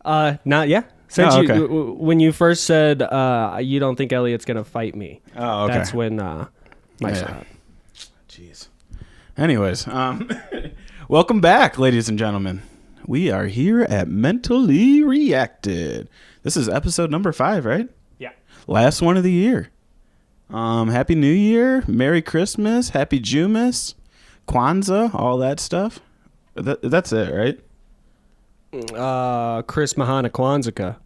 Not yeah. Since okay. when you first said you don't think Elliot's gonna fight me. Oh, okay. That's when my shot. Jeez. Anyways, welcome back, ladies and gentlemen. We are here at Mentally Reacted. This is episode number 5, right? Yeah. Last one of the year. Happy New Year, Merry Christmas, Happy Jumas, Kwanzaa, all that stuff. That's it, right? Chris Mahana Kwanzaa.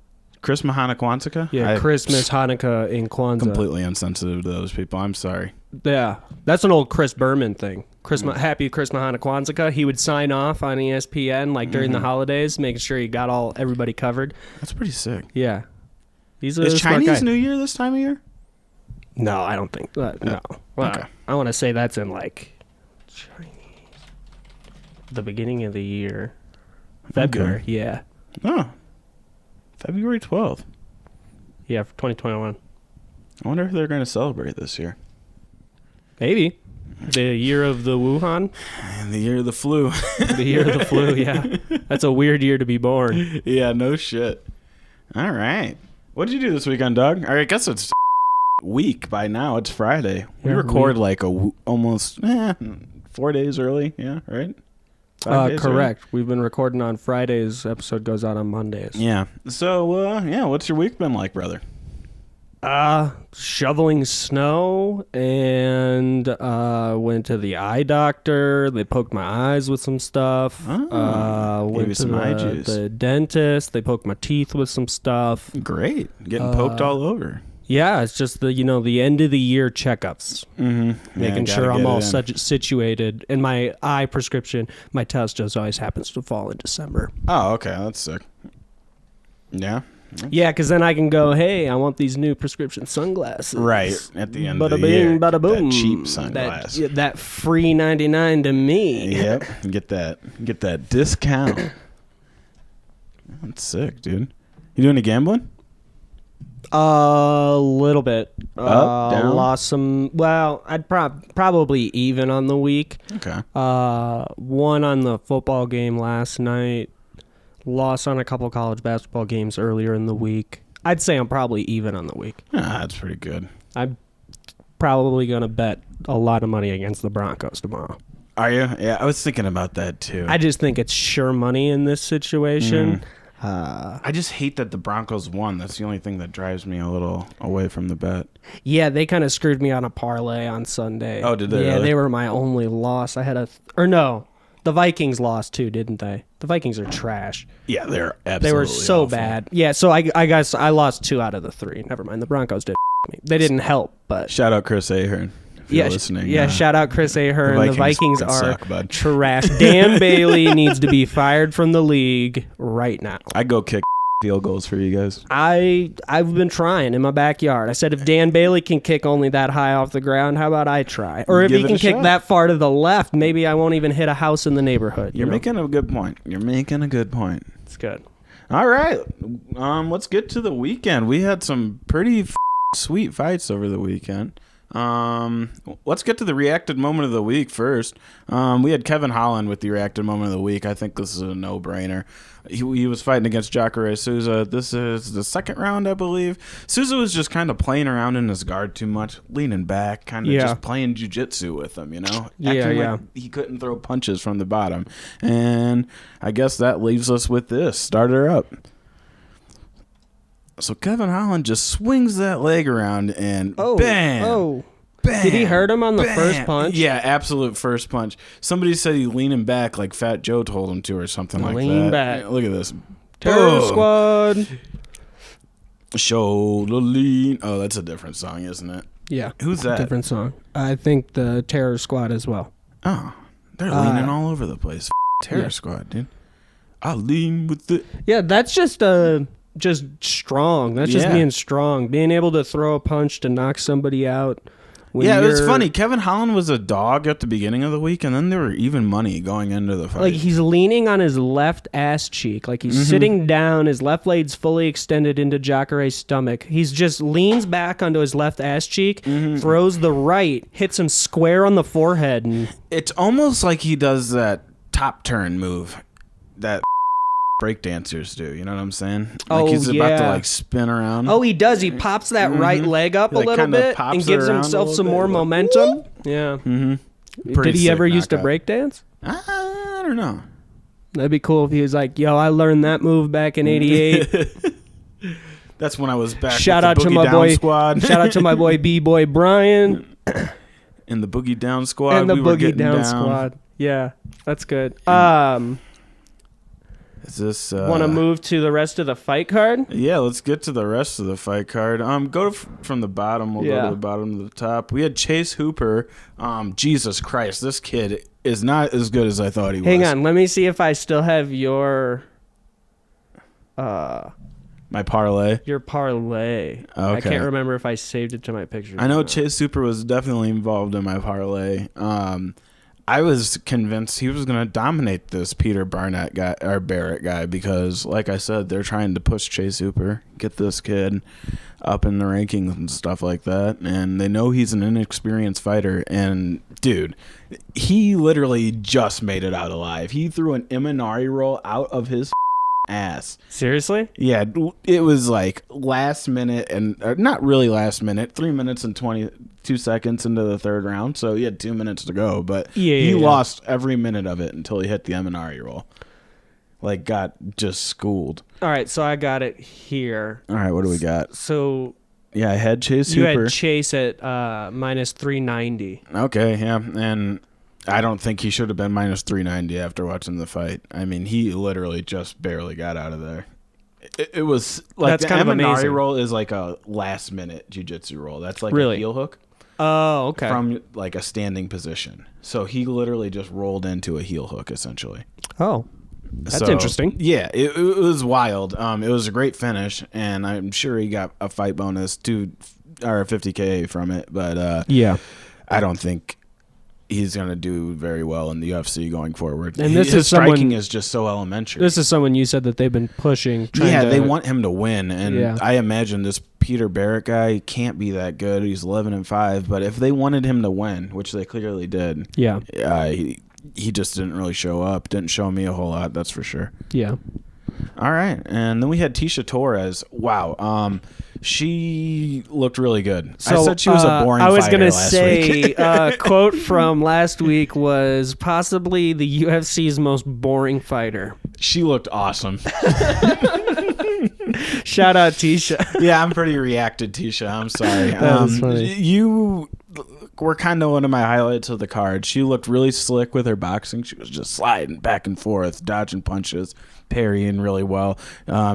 Chris Mahana Kwanzaa? Yeah, Christmas, Hanukkah, and Kwanzaa. Completely insensitive to those people. I'm sorry. Yeah, that's an old Chris Berman thing. Happy Chris Mahana Kwanzaa. He would sign off on ESPN like during the holidays, making sure he got everybody covered. That's pretty sick. Yeah. Is Chinese New Year this time of year? No, I don't think that. No. Well, okay. I want to say that's in like Chinese. The beginning of the year. February, Okay. yeah. Oh. February 12th. Yeah, for 2021. I wonder if they're going to celebrate this year. Maybe. The year of the Wuhan? And the year of the flu. The year of the flu, yeah. That's a weird year to be born. Yeah, no shit. All right. What did you do this weekend, Doug? I guess it's week by now. It's Friday. We record like almost 4 days early. Yeah, right? 5 days correct. Early? We've been recording on Fridays. Episode goes out on Mondays. Yeah. So, what's your week been like, brother? Shoveling snow and went to the eye doctor. They poked my eyes with some stuff. Went to the dentist. They poked my teeth with some stuff. Great. Getting poked all over. Yeah, it's just the end of the year checkups. Mm-hmm. Making sure I'm all situated. And my eye prescription, my test just always happens to fall in December. Oh, okay. That's sick. Yeah. Yeah, because then I can go, hey, I want these new prescription sunglasses. Right, at the end of the year. Bada boom. That cheap sunglasses. That free 99 to me. Yep, get that discount. That's sick, dude. You doing any gambling? A little bit. Up, down? Lost some. Well, I'd probably even on the week. Okay. Won on the football game last night. Lost on a couple college basketball games earlier in the week. I'd say I'm probably even on the week. That's pretty good. I'm probably going to bet a lot of money against the Broncos tomorrow. Are you? Yeah, I was thinking about that too. I just think it's sure money in this situation. I just hate that the Broncos won. That's the only thing that drives me a little away from the bet. Yeah, they kind of screwed me on a parlay on Sunday. Oh, did they? Yeah, really? They were my only loss. I had no. The Vikings lost too, didn't they? The Vikings are trash. Yeah, they're absolutely They were so awful. bad. Yeah, so I guess I lost 2 out of the 3. Never mind. The Broncos did me. They didn't help, but shout out Chris Ahern. If you're listening. Yeah, shout out Chris Ahern. The Vikings are suck, trash. Dan Bailey needs to be fired from the league right now. I go kick field goals for you guys. I've been trying in my backyard. I said if Dan Bailey can kick only that high off the ground, how about I try? Or if he can kick that far to the left, maybe I won't even hit a house in the neighborhood. You're making a good point. It's good. All right. Let's get to the weekend. We had some pretty sweet fights over the weekend. Let's get to the reacted moment of the week first. We had Kevin Holland with the reacted moment of the week. I think this is a no-brainer. He was fighting against Jacare Souza. This is the second round, I believe. Souza was just kind of playing around in his guard too much, leaning back, kind of just playing jiu-jitsu with him, acting like he couldn't throw punches from the bottom. And I guess that leaves us with this. Start her up. So Kevin Holland just swings that leg around and bam. Oh. Bam, did he hurt him on the first punch? Yeah, absolute first punch. Somebody said he leaning back like Fat Joe told him to or something like that. Lean back. Yeah, look at this. Terror Squad. Shoulder lean. Oh, that's a different song, isn't it? Yeah. Who's that? Different song. I think the Terror Squad as well. Oh, they're leaning all over the place. Terror Squad, dude. I lean with it. Yeah, that's just strong. That's just being strong. Being able to throw a punch to knock somebody out. Yeah, it's funny. Kevin Holland was a dog at the beginning of the week, and then there were even money going into the fight. Like, he's leaning on his left ass cheek. Like, he's sitting down. His left leg's fully extended into Jacare's stomach. He's just leans back onto his left ass cheek, throws the right, hits him square on the forehead. And it's almost like he does that top turn move that breakdancers do. You know what I'm saying? Oh, Like he's about to yeah. like spin around. Oh, he does. He pops that right leg up He, like, a little kinda bit pops and it gives around a himself little some bit, more like, momentum. Yeah. Mm-hmm. Did he ever used to break dance? I don't know. That'd be cool if he was like, yo, I learned that move back in 88. That's when I was back Shout with out the to Boogie my Down boy. Squad. Shout out to my boy B-Boy Brian. In the Boogie Down Squad. And the we were Boogie getting Down Squad. Yeah, that's good. Is this Want to move to the rest of the fight card? Yeah, let's get to the rest of the fight card. From the bottom. We'll go to the bottom to the top. We had Chase Hooper. Jesus Christ, this kid is not as good as I thought he was. Hang on, let me see if I still have your My parlay. Your parlay. Okay. I can't remember if I saved it to my pictures. I know Chase Hooper was definitely involved in my parlay. I was convinced he was going to dominate this Peter Barnett guy or Barrett guy because, like I said, they're trying to push Chase Hooper, get this kid up in the rankings and stuff like that. And they know he's an inexperienced fighter. And, dude, he literally just made it out alive. He threw an Imanari roll out of his ass. Seriously? Yeah, it was like last minute and not really last minute, 3 minutes and 22 seconds into the third round. So he had 2 minutes to go, but he lost every minute of it until he hit the Imanari roll. Like, got just schooled. All right, so I got it here. All right, what do we got? So yeah, I had Chase you Hooper. had Chase at minus 390. Okay, yeah, and I don't think he should have been minus 390 after watching the fight. I mean, he literally just barely got out of there. It was like that's the kind of Imanari amazing. roll is like a last minute jiu-jitsu roll. That's like Really? a heel hook. Oh, okay. From like a standing position. So he literally just rolled into a heel hook essentially. Oh. That's interesting. Yeah, it was wild. It was a great finish, and I'm sure he got a fight bonus or 50K from it. But yeah, I don't think he's going to do very well in the UFC going forward. And this His is someone, striking is just so elementary. This is someone you said that they've been pushing. They want him to win, and I imagine this Peter Barrett guy can't be that good. He's 11-5, but if they wanted him to win, which they clearly did, he just didn't really show up. Didn't show me a whole lot, that's for sure. Yeah. All right, and then we had Tisha Torres. Wow, she looked really good. So, I said she was a boring fighter. I was gonna say a quote from last week was possibly the UFC's most boring fighter. She looked awesome. Shout out Tisha. Yeah, I'm pretty reacted, Tisha. I'm sorry. That was funny. You were kind of one of my highlights of the card. She looked really slick with her boxing. She was just sliding back and forth, dodging punches, parrying really well,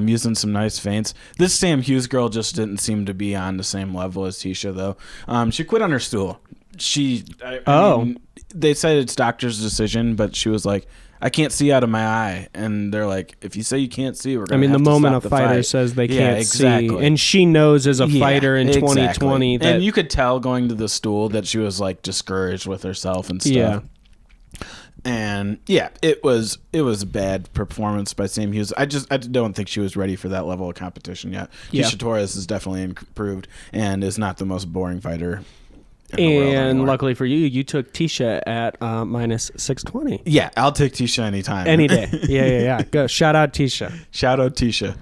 using some nice feints. This Sam Hughes girl just didn't seem to be on the same level as Tisha, though. She quit on her stool. I mean, they said it's doctor's decision, but she was like, I can't see out of my eye. And they're like, if you say you can't see, we're going to have to the moment stop a the fighter fight. says they can't exactly. see. And she knows as a fighter in 2020 that... And you could tell going to the stool that she was like discouraged with herself and stuff. Yeah. And yeah, it was a bad performance by Sam Hughes. I don't think she was ready for that level of competition yet. Yeah. Tisha Torres is definitely improved and is not the most boring fighder. And luckily for you, you took Tisha at minus 620. Yeah, I'll take Tisha anytime. Any day. Yeah. Go. Shout out Tisha. Shout out Tisha.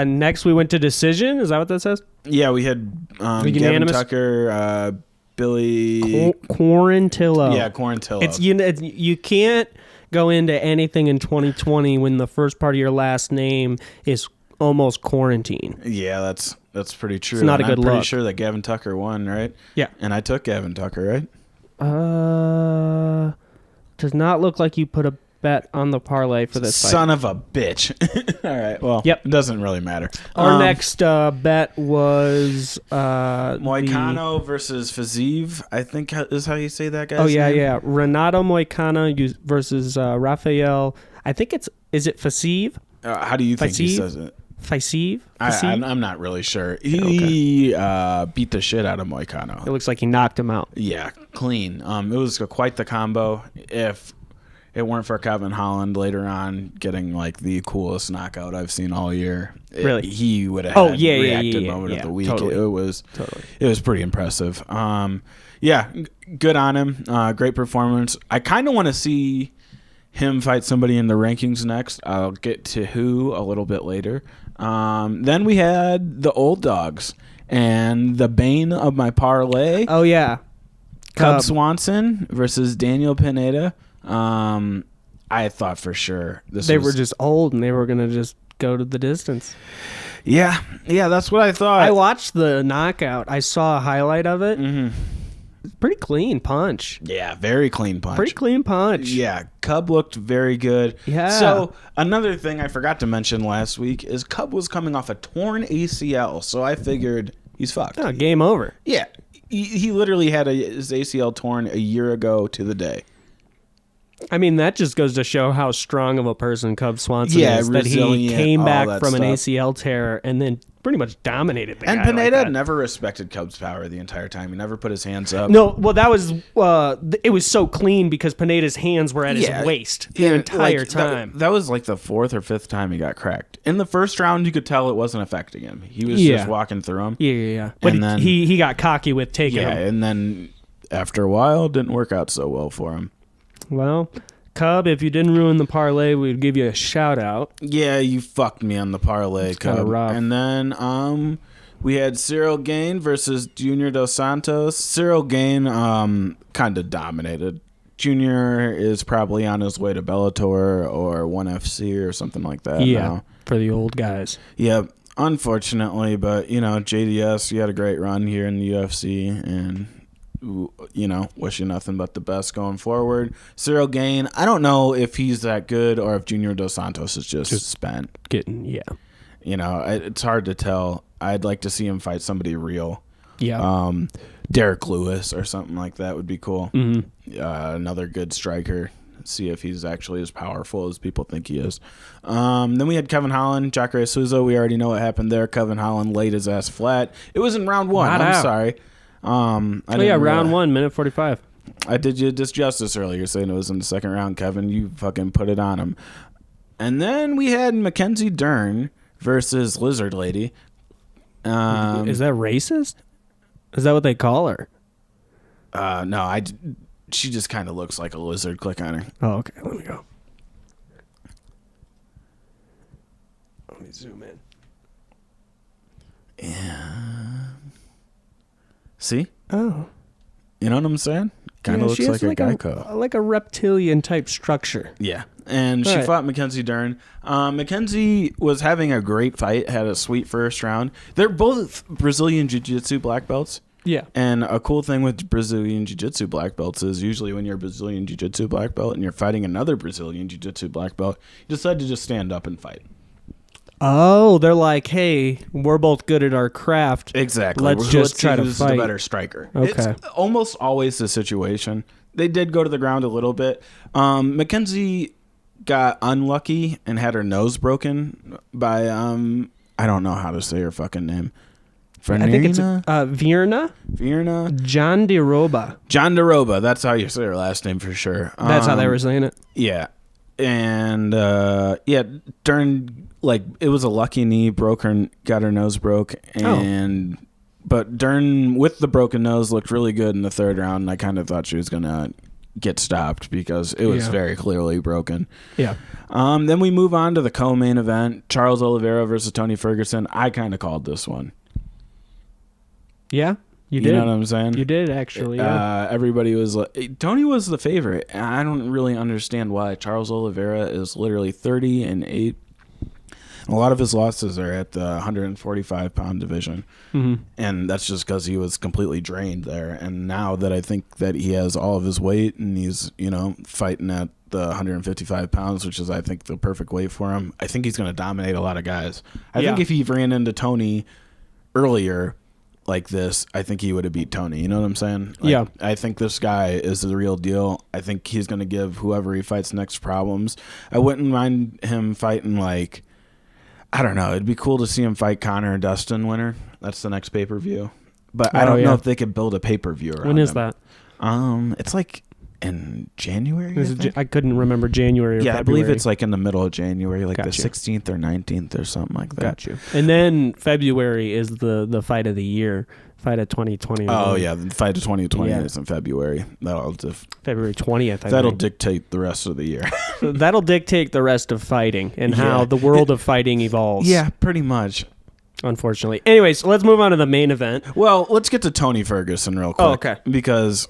Next, we went to decision. Is that what that says? Yeah, we had Gavin Tucker, Billy Quarantillo. Yeah, Quarantillo. You can't go into anything in 2020 when the first part of your last name is almost quarantine. Yeah, that's pretty true. It's not a good look. I'm pretty sure that Gavin Tucker won, right? Yeah. And I took Gavin Tucker, right? Does not look like you put a bet on the parlay for this fight. Son of a bitch. All right, well, it doesn't really matter. Our next bet was Moicano versus Fiziev, I think is how you say that guy's name. Yeah. Renato Moicano versus Rafael. I think is it Fiziev? How do you think he says it? Fiziev? I'm not really sure. He beat the shit out of Moicano. It looks like he knocked him out. Yeah, clean. It was quite the combo. If it weren't for Kevin Holland later on getting like the coolest knockout I've seen all year, really, he would have had reacted moment of the week. Totally. It was pretty impressive. Yeah, good on him. Great performance. I kind of want to see him fight somebody in the rankings next. I'll get to who a little bit later. Then we had the old dogs and the bane of my parlay. Oh, yeah. Cub Swanson versus Daniel Pineda. I thought for sure they were just old and they were going to just go to the distance. Yeah, that's what I thought. I watched the knockout. I saw a highlight of it. Mm-hmm. Pretty clean punch. Yeah, very clean punch. Pretty clean punch. Yeah, Cub looked very good. Yeah. So another thing I forgot to mention last week is Cub was coming off a torn ACL, so I figured he's fucked. Oh, game over. Yeah, he literally had his ACL torn a year ago to the day. I mean, that just goes to show how strong of a person Cub Swanson is. That he resilient, came all back that from an stuff. ACL tear and then pretty much dominated the And guy Pineda like that. never respected Cub's power the entire time. He never put his hands up. No, well, that was it was so clean because Pineda's hands were at his waist the entire time. That was like the fourth or fifth time he got cracked. In the first round, you could tell it wasn't affecting him. He was just walking through him. Yeah. But And then- he got cocky with taking him. And then after a while, it didn't work out so well for him. Well, Cub, if you didn't ruin the parlay, we'd give you a shout out. Yeah, you fucked me on the parlay, kinda Cub. rough. And then we had Cyril Gain versus Junior Dos Santos. Cyril Gain kind of dominated. Junior is probably on his way to Bellator or ONE FC or something like that. Yeah, now. for the old guys. Yeah, unfortunately, but JDS, you had a great run here in the UFC, and wish you nothing but the best going forward. Cyril Gain, I don't know if he's that good or if Junior Dos Santos is just spent. It's hard to tell. I'd like to see him fight somebody real. Yeah. Derek Lewis or something like that would be cool. Mm-hmm. Another good striker. See if he's actually as powerful as people think he is. Then we had Kevin Holland, Jacare Souza. We already know what happened there. Kevin Holland laid his ass flat. It was in round one. I'm sorry. Round 1, minute 45. I did you disjustice earlier saying it was in the second round, Kevin. You fucking put it on him. And then we had Mackenzie Dern versus Lizard Lady. Is that racist? Is that what they call her? No, she just kind of looks like a lizard. Click on her. Oh, okay. Let me go. Let me zoom in. Yeah. See? Oh. You know what I'm saying? Kind of looks like a Geico. Like a reptilian type structure. Yeah. And she fought Mackenzie Dern. Mackenzie was having a great fight, had a sweet first round. They're both Brazilian Jiu-Jitsu black belts. Yeah. And a cool thing with Brazilian Jiu-Jitsu black belts is usually when you're a Brazilian Jiu-Jitsu black belt and you're fighting another Brazilian Jiu-Jitsu black belt, you decide to just stand up and fight. Oh, they're like, hey, we're both good at our craft. Exactly. Let's just try to who's fight. the better striker. Okay. It's almost always the situation. They did go to the ground a little bit. Mackenzie got unlucky and had her nose broken by I don't know how to say her fucking name. I think it's Virna Jandiroba. That's how you say her last name for sure. That's how they were saying it. Yeah. And Dern, it was a lucky knee, got her nose broke, but Dern with the broken nose looked really good in the third round, and I kind of thought she was gonna get stopped because it was very clearly broken. Yeah. Then we move on to the co-main event, Charles Oliveira versus Tony Ferguson. I kind of called this one. Yeah. You did. You know what I'm saying? You did, actually. Yeah. Everybody was like, Tony was the favorite. I don't really understand why. Charles Oliveira is literally 30-8. A lot of his losses are at the 145-pound division. Mm-hmm. And that's just because he was completely drained there. And now that I think that he has all of his weight and he's, fighting at the 155 pounds, which is, I think, the perfect weight for him, I think he's going to dominate a lot of guys. I think if he ran into Tony earlier like this, I think he would have beat Tony. You know what I'm saying? Yeah. I think this guy is the real deal. I think he's going to give whoever he fights next problems. I wouldn't mind him fighting, I don't know. It'd be cool to see him fight Connor and Dustin winner. That's the next pay-per-view. But I don't know if they could build a pay-per-view around When is him. that? It's in January. I couldn't remember January or February. I believe it's like in the middle of January, like Got the you. 16th or 19th or something like that. Got you. And then February is the fight of the year, fight of 2020. Oh yeah, the fight of 2020 is in February. February 20th. That'll dictate the rest of the year. That'll dictate the rest of fighting and how the world of fighting evolves. Yeah, pretty much. Unfortunately. Anyways, let's move on to the main event. Well, let's get to Tony Ferguson real quick. Oh, okay. Because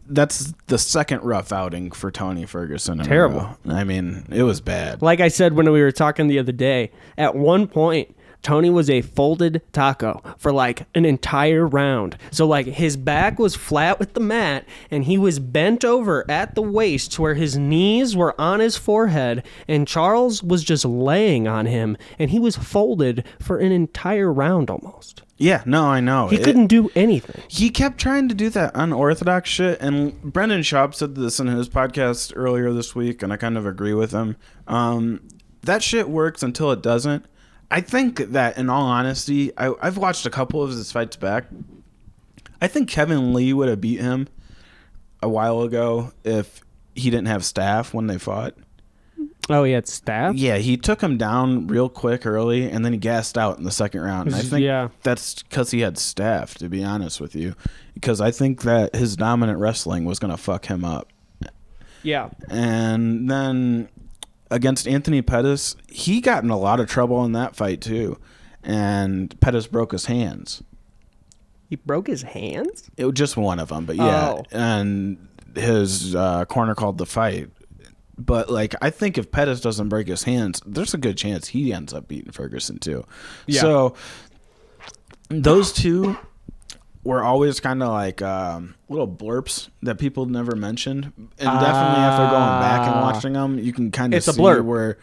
that's the second rough outing for Tony Ferguson. Terrible. I mean, it was bad. Like I said when we were talking the other day, at one point, Tony was a folded taco for like an entire round. So like his back was flat with the mat and he was bent over at the waist where his knees were on his forehead and Charles was just laying on him and he was folded for an entire round almost. Yeah, no, I know. He couldn't do anything. He kept trying to do that unorthodox shit, and Brendan Schaub said this in his podcast earlier this week, and I kind of agree with him. That shit works until it doesn't. I think that, in all honesty, I've watched a couple of his fights back. I think Kevin Lee would have beat him a while ago if he didn't have staff when they fought. Oh, he had staff? Yeah, he took him down real quick early, and then he gassed out in the second round. And I think that's because he had staff, to be honest with you, because I think that his dominant wrestling was going to fuck him up. Yeah. And then against Anthony Pettis, he got in a lot of trouble in that fight, too. And Pettis broke his hands. He broke his hands? It was just one of them, but yeah. Oh. And his corner called the fight. But, like, I think if Pettis doesn't break his hands, there's a good chance he ends up beating Ferguson, too. Yeah. So, those two were always kind of like little blurps that people never mentioned. And definitely after going back and watching them, you can kind of see where,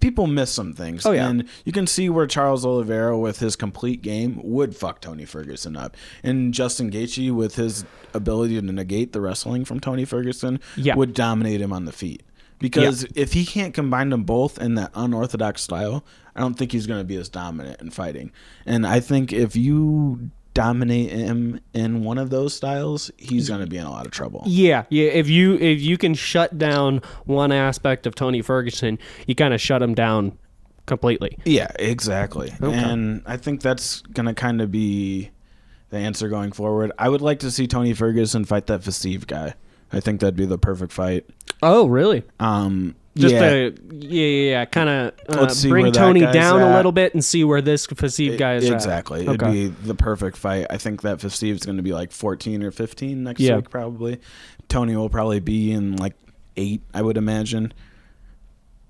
people miss some things. Oh, yeah. And you can see where Charles Oliveira, with his complete game, would fuck Tony Ferguson up. And Justin Gaethje, with his ability to negate the wrestling from Tony Ferguson, would dominate him on the feet. Because if he can't combine them both in that unorthodox style, I don't think he's going to be as dominant in fighting. And I think if you dominate him in one of those styles, he's going to be in a lot of trouble. Yeah. If you can shut down one aspect of Tony Ferguson, you kind of shut him down completely. Yeah, exactly. Okay. And I think that's going to kind of be the answer going forward. I would like to see Tony Ferguson fight that Fasiv guy. I think that'd be the perfect fight. Oh, really? Just kind of bring Tony down a little bit and see where this Fasiv guy is exactly. at. It'd be the perfect fight. I think that Fasiv's going to be like 14 or 15 next week probably. Tony will probably be in like 8, I would imagine.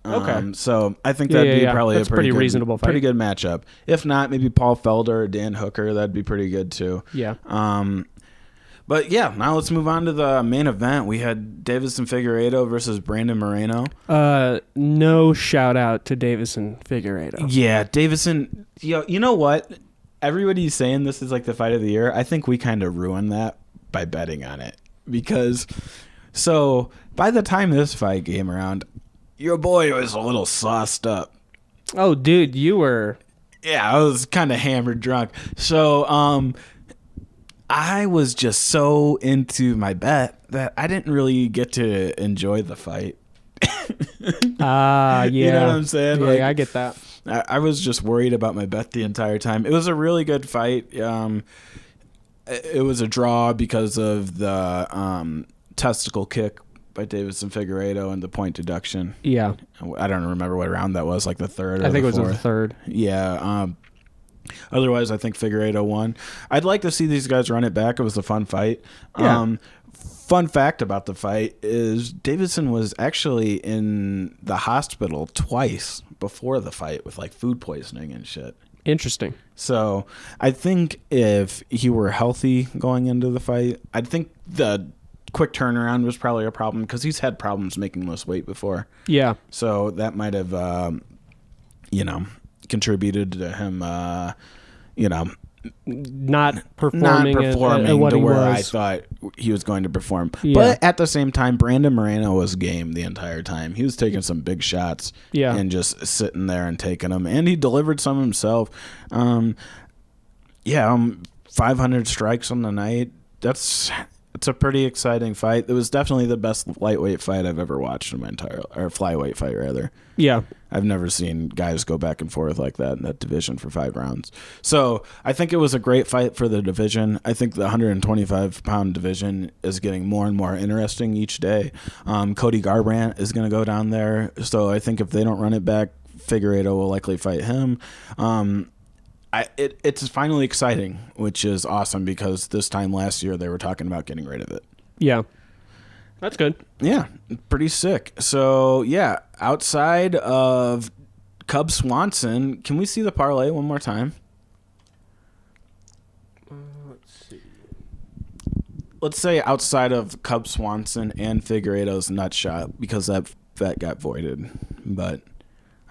Okay. So I think that'd be probably That's a pretty good, reasonable fight. Pretty good matchup. If not, maybe Paul Felder or Dan Hooker. That'd be pretty good too. Yeah. But yeah, now let's move on to the main event. We had Deiveson Figueiredo versus Brandon Moreno. No shout out to Deiveson Figueiredo. Yeah, Deiveson. You know what? Everybody's saying this is like the fight of the year. I think we kind of ruined that by betting on it. Because, so by the time this fight came around, your boy was a little sauced up. Oh, dude, you were. Yeah, I was kind of hammered drunk. So, I was just so into my bet that I didn't really get to enjoy the fight. Yeah. You know what I'm saying? Yeah, like, I get that. I was just worried about my bet the entire time. It was a really good fight. It was a draw because of the testicle kick by Deiveson Figueiredo and the point deduction. Yeah. I don't remember what round that was, like the third or I think the it was fourth. the third. Yeah. Otherwise, I think Figueiredo won. I'd like to see these guys run it back. It was a fun fight. Yeah. Fun fact about the fight is Deiveson was actually in the hospital twice before the fight with like food poisoning and shit. Interesting. So I think if he were healthy going into the fight, I think the quick turnaround was probably a problem because he's had problems making less weight before. Yeah. So that might have, contributed to him, not performing at what to he where was. I thought he was going to perform. Yeah. But at the same time, Brandon Moreno was game the entire time. He was taking some big shots and just sitting there and taking them. And he delivered some himself. 500 strikes on the night. That's It's a pretty exciting fight. It was definitely the best lightweight fight I've ever watched in my entire, or flyweight fight rather. Yeah. I've never seen guys go back and forth like that in that division for 5 rounds. So I think it was a great fight for the division. I think the 125-pound division is getting more and more interesting each day. Cody Garbrandt is going to go down there. So I think if they don't run it back, Figueiredo will likely fight him. It's finally exciting, which is awesome because this time last year they were talking about getting rid of it. Yeah. That's good. Yeah, pretty sick. So, yeah, outside of Cub Swanson, can we see the parlay one more time? Let's see. Let's say outside of Cub Swanson and Figueiredo's nut shot, because that bet got voided. But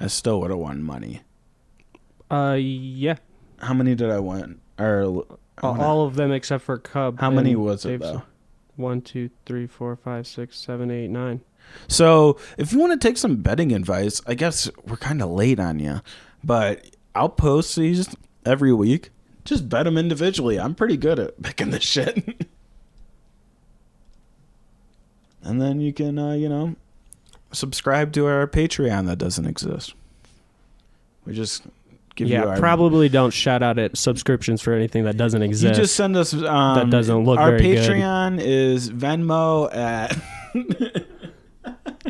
I still would have won money. Yeah. How many did I win? All of them except for Cub. How many was it, though? 1, 2, 3, 4, 5, 6, 7, 8, 9. So if you want to take some betting advice, I guess we're kind of late on you, but I'll post these every week. Just bet them individually. I'm pretty good at picking this shit. And then you can, subscribe to our Patreon that doesn't exist. We just give you our... probably don't shout out at subscriptions for anything that doesn't exist. You just send us... that doesn't look our very Patreon good. is Venmo at...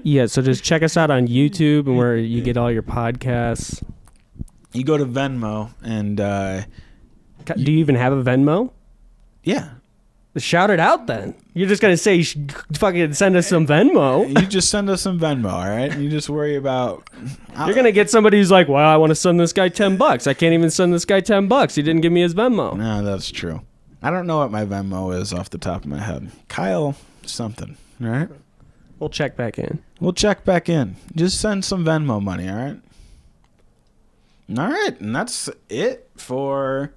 Yeah, so just check us out on YouTube and where you get all your podcasts. You go to Venmo and... Do you even have a Venmo? Yeah. Shout it out then. You're just going to say fucking send us some Venmo. You just send us some Venmo, all right? You just worry about... You're going to get somebody who's like, well, I want to send this guy $10. I can't even send this guy $10. He didn't give me his Venmo. No, that's true. I don't know what my Venmo is off the top of my head. Kyle something, all right? We'll check back in. We'll check back in. Just send some Venmo money, all right? All right, and that's it for...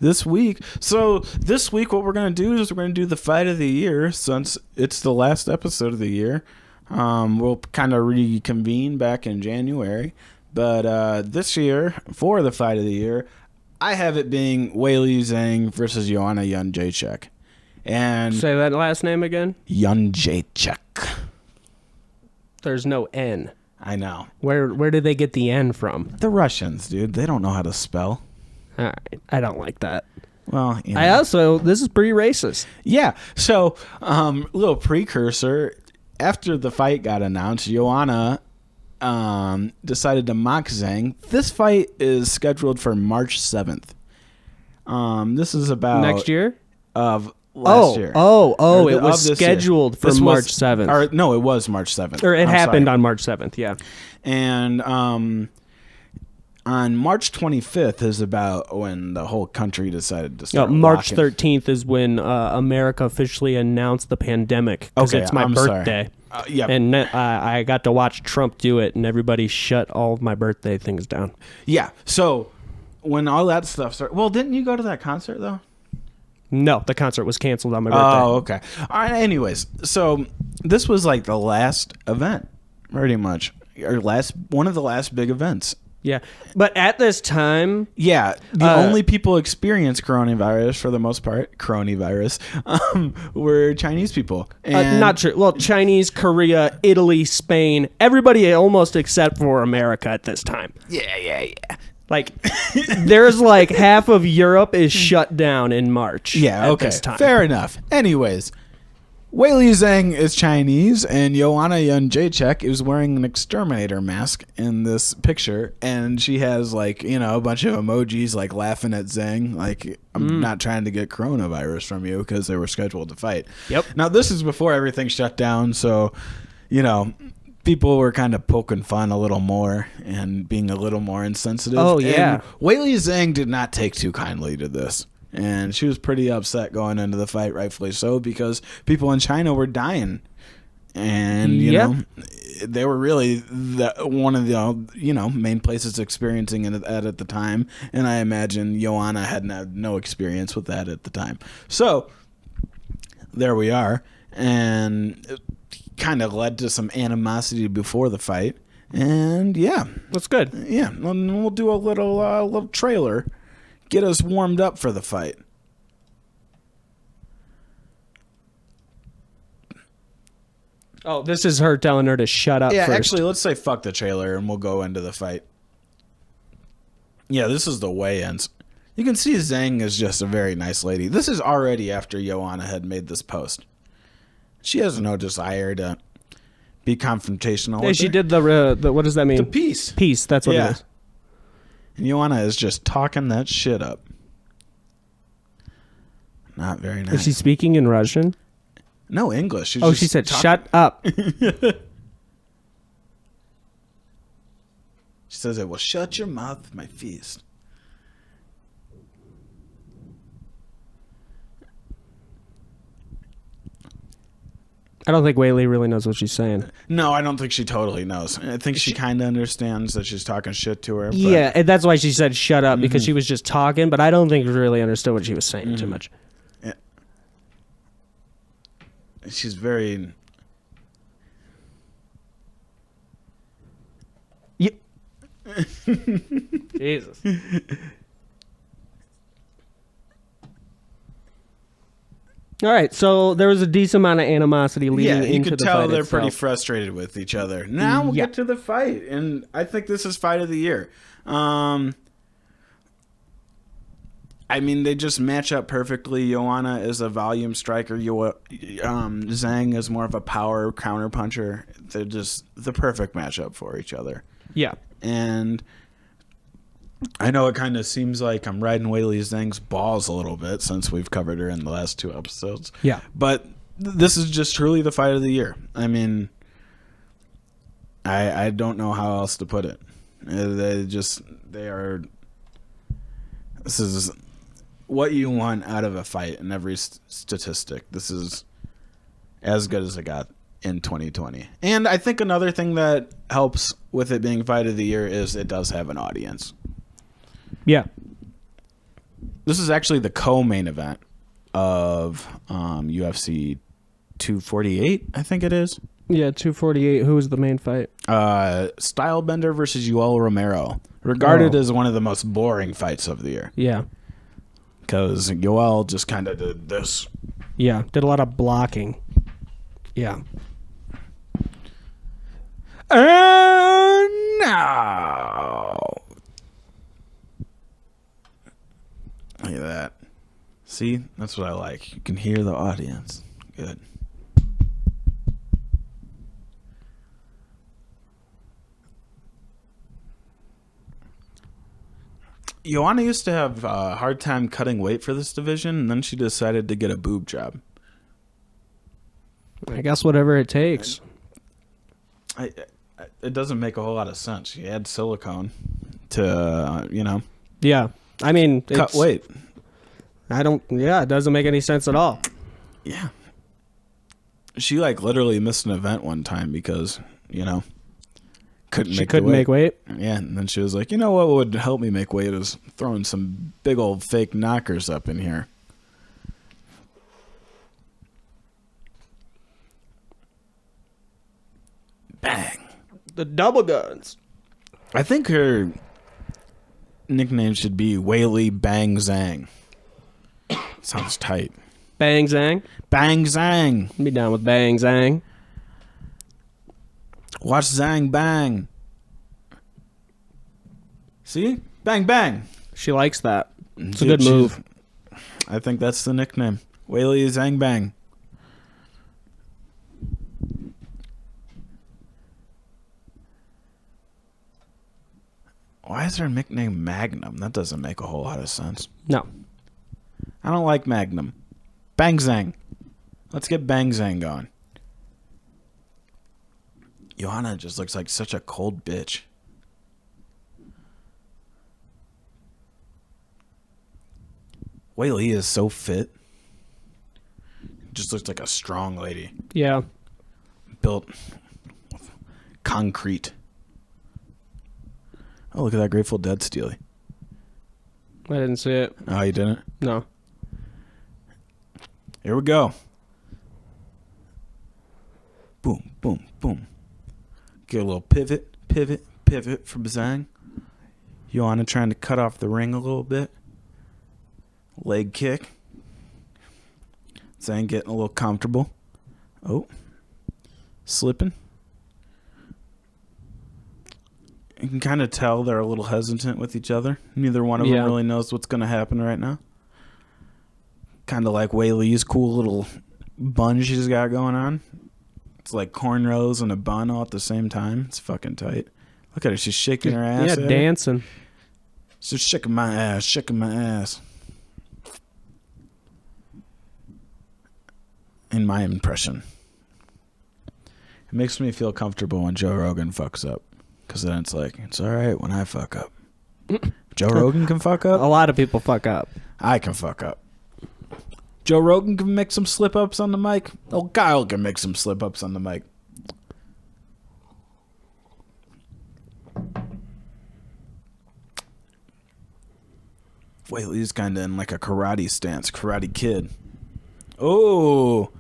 this week. So this week what we're going to do is we're going to do the fight of the year since it's the last episode of the year. We'll kind of reconvene back in January. But this year, for the fight of the year, I have it being Weili Zhang versus Joanna Jędrzejczyk. And say that last name again? Jędrzejczyk. There's no N. I know. Where did they get the N from? The Russians, dude. They don't know how to spell. All right. I don't like that. Well, this is pretty racist. Yeah. So, little precursor. After the fight got announced, Joanna decided to mock Zhang. This fight is scheduled for March 7th. This is about... next year? Of last year. It was scheduled for March 7th. Or, no, it was March 7th. Or it happened on March 7th, yeah. And... on March 25th is about when the whole country decided to start March walking. 13th is when America officially announced the pandemic because it's my birthday. Yeah. And I got to watch Trump do it, and everybody shut all of my birthday things down. Yeah. So when all that stuff started... Well, didn't you go to that concert, though? No, the concert was canceled on my birthday. Oh, okay. All right, anyways, so this was like the last event, pretty much. Or one of the last big events. Yeah, but at this time... Yeah, the only people experience coronavirus, for the most part, were Chinese people. And not true. Well, Chinese, Korea, Italy, Spain, everybody almost except for America at this time. Yeah. Like, there's like half of Europe is shut down in March. Yeah, okay, this time. Fair enough. Anyways... Weili Zhang is Chinese, and Joanna Jędrzejczyk is wearing an exterminator mask in this picture, and she has, like, a bunch of emojis, like, laughing at Zhang, like, I'm not trying to get coronavirus from you, because they were scheduled to fight. Yep. Now, this is before everything shut down, so, people were kind of poking fun a little more and being a little more insensitive. Oh, yeah. And Weili Zhang did not take too kindly to this. And she was pretty upset going into the fight, rightfully so, because people in China were dying. And, they were really one of the, main places experiencing it at the time. And I imagine Joanna had no experience with that at the time. So, there we are. And it kind of led to some animosity before the fight. And, yeah. That's good. Yeah. And we'll do a little trailer. Get us warmed up for the fight. Oh, this is her telling her to shut up Yeah, first. actually, let's say fuck the trailer and we'll go into the fight. Yeah, this is the weigh-ins. You can see Zhang is just a very nice lady. This is already after Joanna had made this post. She has no desire to be confrontational. Yeah, with she her. did the what does that mean? The peace. Peace, that's what Yeah. it is. And Joanna is just talking that shit up. Not very nice. Is she speaking in Russian? No English. She's Oh, just she said, talking. shut up. She says, "I will shut your mouth with my fist." I don't think Whaley really knows what she's saying. No, I don't think she totally knows. I think she kind of understands that she's talking shit to her. But Yeah, and that's why she said shut up, because she was just talking, but I don't think she really understood what she was saying too much. she's very... Jesus. All right, so there was a decent amount of animosity leading Yeah, you into could the tell fight they're itself. pretty frustrated with each other. Now we'll Yeah. get to the fight, and I think this is fight of the year. I mean, they just match up perfectly. Joanna is a volume striker. Zhang is more of a power counter puncher. They're just the perfect matchup for each other. Yeah. And I know it kind of seems like I'm riding Weili Zhang's balls a little bit since we've covered her in the last 2 episodes. Yeah. But this is just truly the fight of the year. I mean, I don't know how else to put it. They are. This is what you want out of a fight in every statistic. This is as good as it got in 2020. And I think another thing that helps with it being fight of the year is it does have an audience. Yeah. This is actually the co-main event of UFC 248, I think it is. Yeah, 248. Who was the main fight? Stylebender versus Yoel Romero. Regarded as one of the most boring fights of the year. Yeah. Because Yoel just kind of did this. Yeah, did a lot of blocking. Yeah. And now. Look at that. See? That's what I like. You can hear the audience. Good. Joanna used to have a hard time cutting weight for this division, and then she decided to get a boob job. I guess whatever it takes. It doesn't make a whole lot of sense. She had silicone to, Yeah. I mean, cut weight. It doesn't make any sense at all. Yeah. She literally missed an event one time because, She couldn't make weight. Yeah, and then she was like, what would help me make weight is throwing some big old fake knockers up in here. Bang. The double guns. I think her nickname should be Weili Bang Zhang. Sounds tight. Bang Zang. Bang Zhang. Be down with Bang Zang. Watch Zhang bang. See? Bang bang. She likes that. It's a Dude, good move. I think that's the nickname. Weili Zhang bang. Why is her nickname Magnum? That doesn't make a whole lot of sense. No. I don't like Magnum. Bang Zhang. Let's get Bang Zhang going. Joanna just looks like such a cold bitch. Weili is so fit. Just looks like a strong lady. Yeah. Built concrete. Oh, look at that Grateful Dead Steely. I didn't see it. Oh, you didn't? No. Here we go. Boom, boom, boom. Get a little pivot from Zhang. Joanna trying to cut off the ring a little bit. Leg kick. Zhang getting a little comfortable. Oh. slipping. You can kind of tell they're a little hesitant with each other. Neither one of them really knows what's going to happen right now. Kind of like Whaley's cool little bun she's got going on. It's like cornrows and a bun all at the same time. It's fucking tight. Look at her. She's shaking her ass. Yeah, dancing. She's shaking my ass, shaking my ass. In my impression. It makes me feel comfortable when Joe Rogan fucks up. Because then it's like, it's all right when I fuck up. Joe Rogan can fuck up. A lot of people fuck up. I can fuck up. Joe Rogan can make some slip-ups on the mic. Oh, Kyle can make some slip-ups on the mic. Whaley's kind of in like a karate stance. Karate Kid. Oh.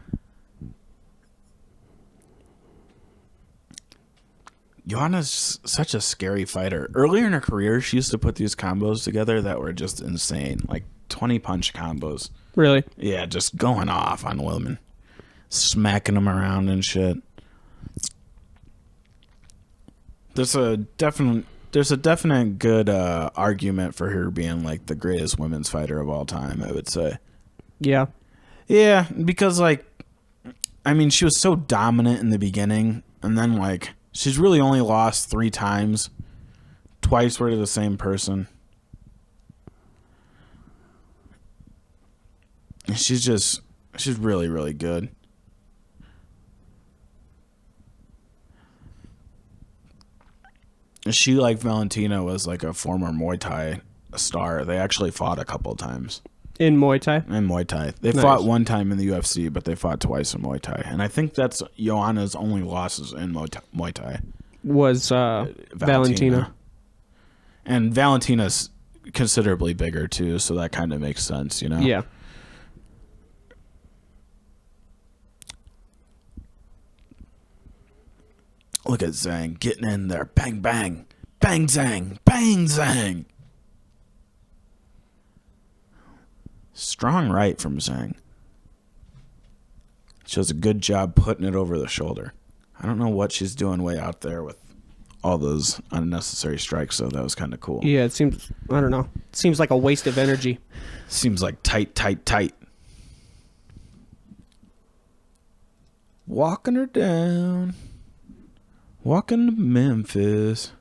Joanna's such a scary fighter. Earlier in her career, she used to put these combos together that were just insane. Like 20-punch combos. Really? Yeah, just going off on women. Smacking them around and shit. There's a definite good argument for her being like the greatest women's fighter of all time, I would say. Yeah. Yeah, because like, I mean, she was so dominant in the beginning, and then like, she's really only lost 3 times. Twice were to the same person. And she's really, really good. She, like Valentina, was like a former Muay Thai star. They actually fought a couple of times. In Muay Thai? In Muay Thai. They fought one time in the UFC, but they fought twice in Muay Thai. And I think that's Joanna's only losses in Muay Thai. Was Valentina. And Valentina's considerably bigger, too, so that kind of makes sense, you know? Yeah. Look at Zhang getting in there. Bang, bang. Bang, Zhang. Bang, Zhang. Strong right from Zhang. She does a good job putting it over the shoulder. I don't know what she's doing way out there with all those unnecessary strikes, so that was kind of cool. Yeah, it seems, I don't know. It seems like a waste of energy. Seems like tight. Walking her down. Walking to Memphis.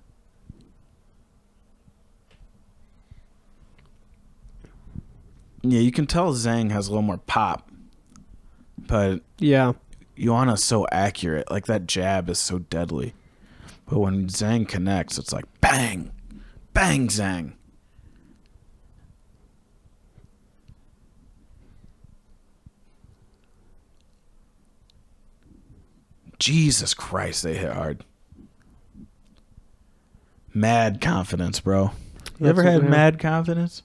Yeah, you can tell Zhang has a little more pop. But yeah, Joanna's so accurate. Like, that jab is so deadly. But when Zhang connects, it's like bang. Bang, Zhang. Jesus Christ, they hit hard. Mad confidence, bro. You ever had mad confidence?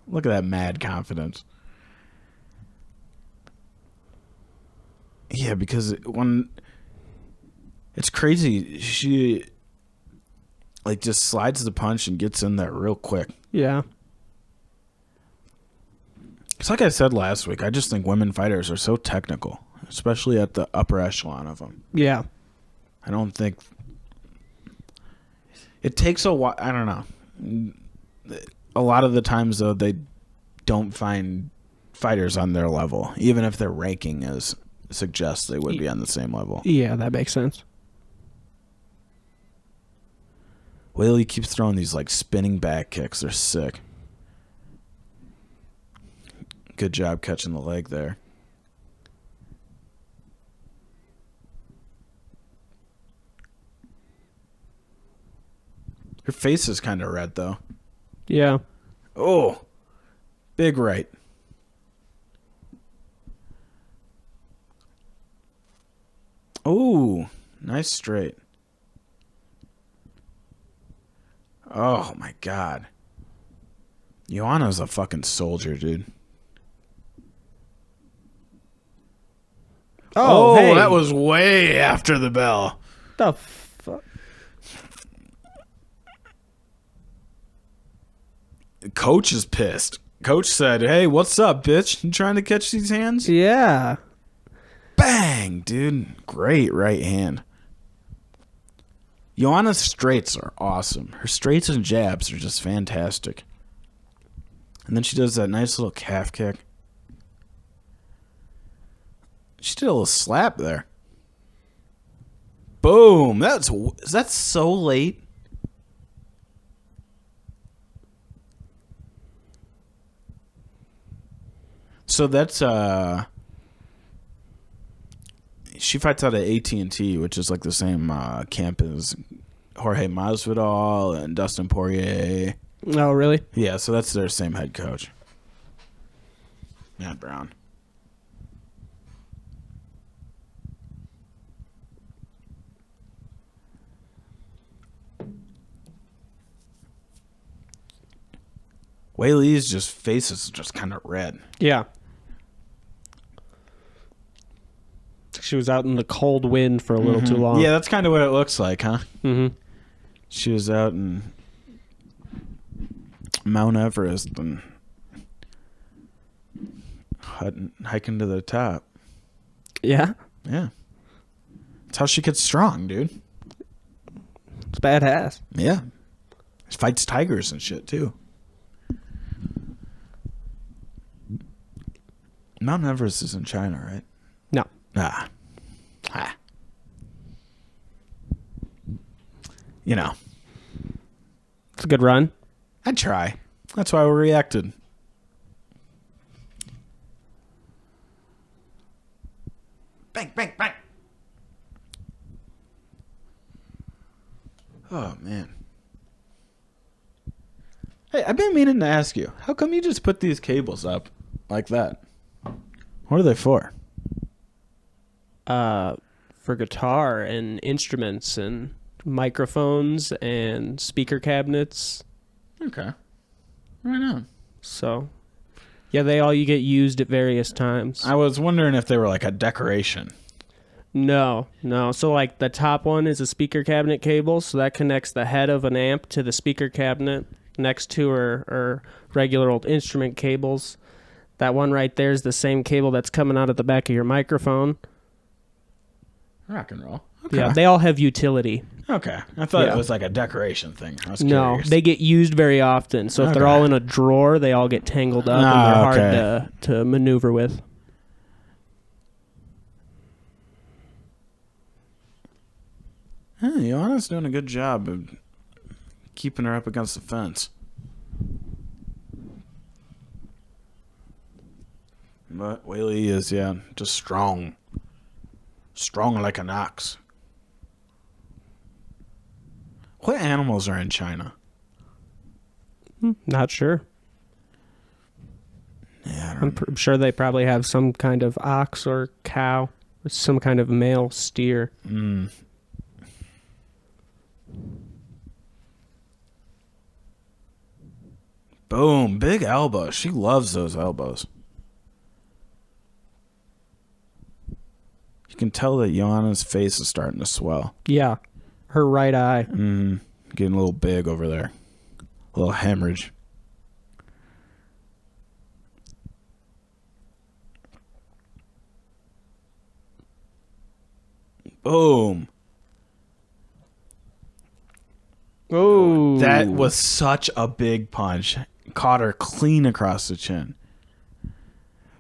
Look at that mad confidence. Yeah, because when it's crazy, she like just slides the punch and gets in there real quick. Yeah. It's like I said last week, I just think women fighters are so technical, especially at the upper echelon of them. Yeah. I don't think it takes a while. I don't know. A lot of the times, though, they don't find fighters on their level, even if their ranking suggests they would be on the same level. Yeah, that makes sense. Whaley keeps throwing these like spinning back kicks. They're sick. Good job catching the leg there. Her face is kind of red, though. Yeah. Oh, big right. Oh, nice straight. Oh, my God. Joanna's a fucking soldier, dude. Oh, hey. That was way after the bell. The fuck? Coach is pissed. Coach said, "Hey, what's up, bitch? You trying to catch these hands?" Yeah. Bang, dude. Great right hand. Joanna's straights are awesome. Her straights and jabs are just fantastic. And then she does that nice little calf kick. She did a little slap there. Boom. That's so late. So that's she fights out at AT&T, which is like the same camp as Jorge Masvidal and Dustin Poirier. Oh, really? Yeah, so that's their same head coach. Matt Brown. Wei Li's face is just kind of red. Yeah. She was out in the cold wind for a little too long. Yeah, that's kind of what it looks like, huh? Mm-hmm. She was out in Mount Everest and hiking to the top. Yeah? Yeah. That's how she gets strong, dude. It's badass. Yeah. She fights tigers and shit, too. Mount Everest is in China, right? No. Ah. You know. It's a good run. I'd try. That's why we reacted. Bang, bang, bang. Oh, man. Hey, I've been meaning to ask you, how come you just put these cables up like that? What are they for? For guitar and instruments and microphones and speaker cabinets. Okay. Right on. So, yeah, you get used at various times. I was wondering if they were like a decoration. No. So, like, the top one is a speaker cabinet cable, so that connects the head of an amp to the speaker cabinet. Next to are regular old instrument cables. That one right there is the same cable that's coming out of the back of your microphone. Rock and roll. Okay. Yeah, they all have utility. Okay. I thought it was like a decoration thing. I was No, curious. they get used very often. So if they're all in a drawer, they all get tangled up and they're hard to maneuver with. Joanna's doing a good job of keeping her up against the fence. But Wei Li is, just strong. Strong like an ox. What animals are in China? Not sure. Yeah, I'm sure they probably have some kind of ox or cow, or some kind of male steer. Boom, big elbow. She loves those elbows. You can tell that Joanna's face is starting to swell. Yeah, her right eye. Getting a little big over there. A little hemorrhage. Boom. Oh, That was such a big punch. Caught her clean across the chin.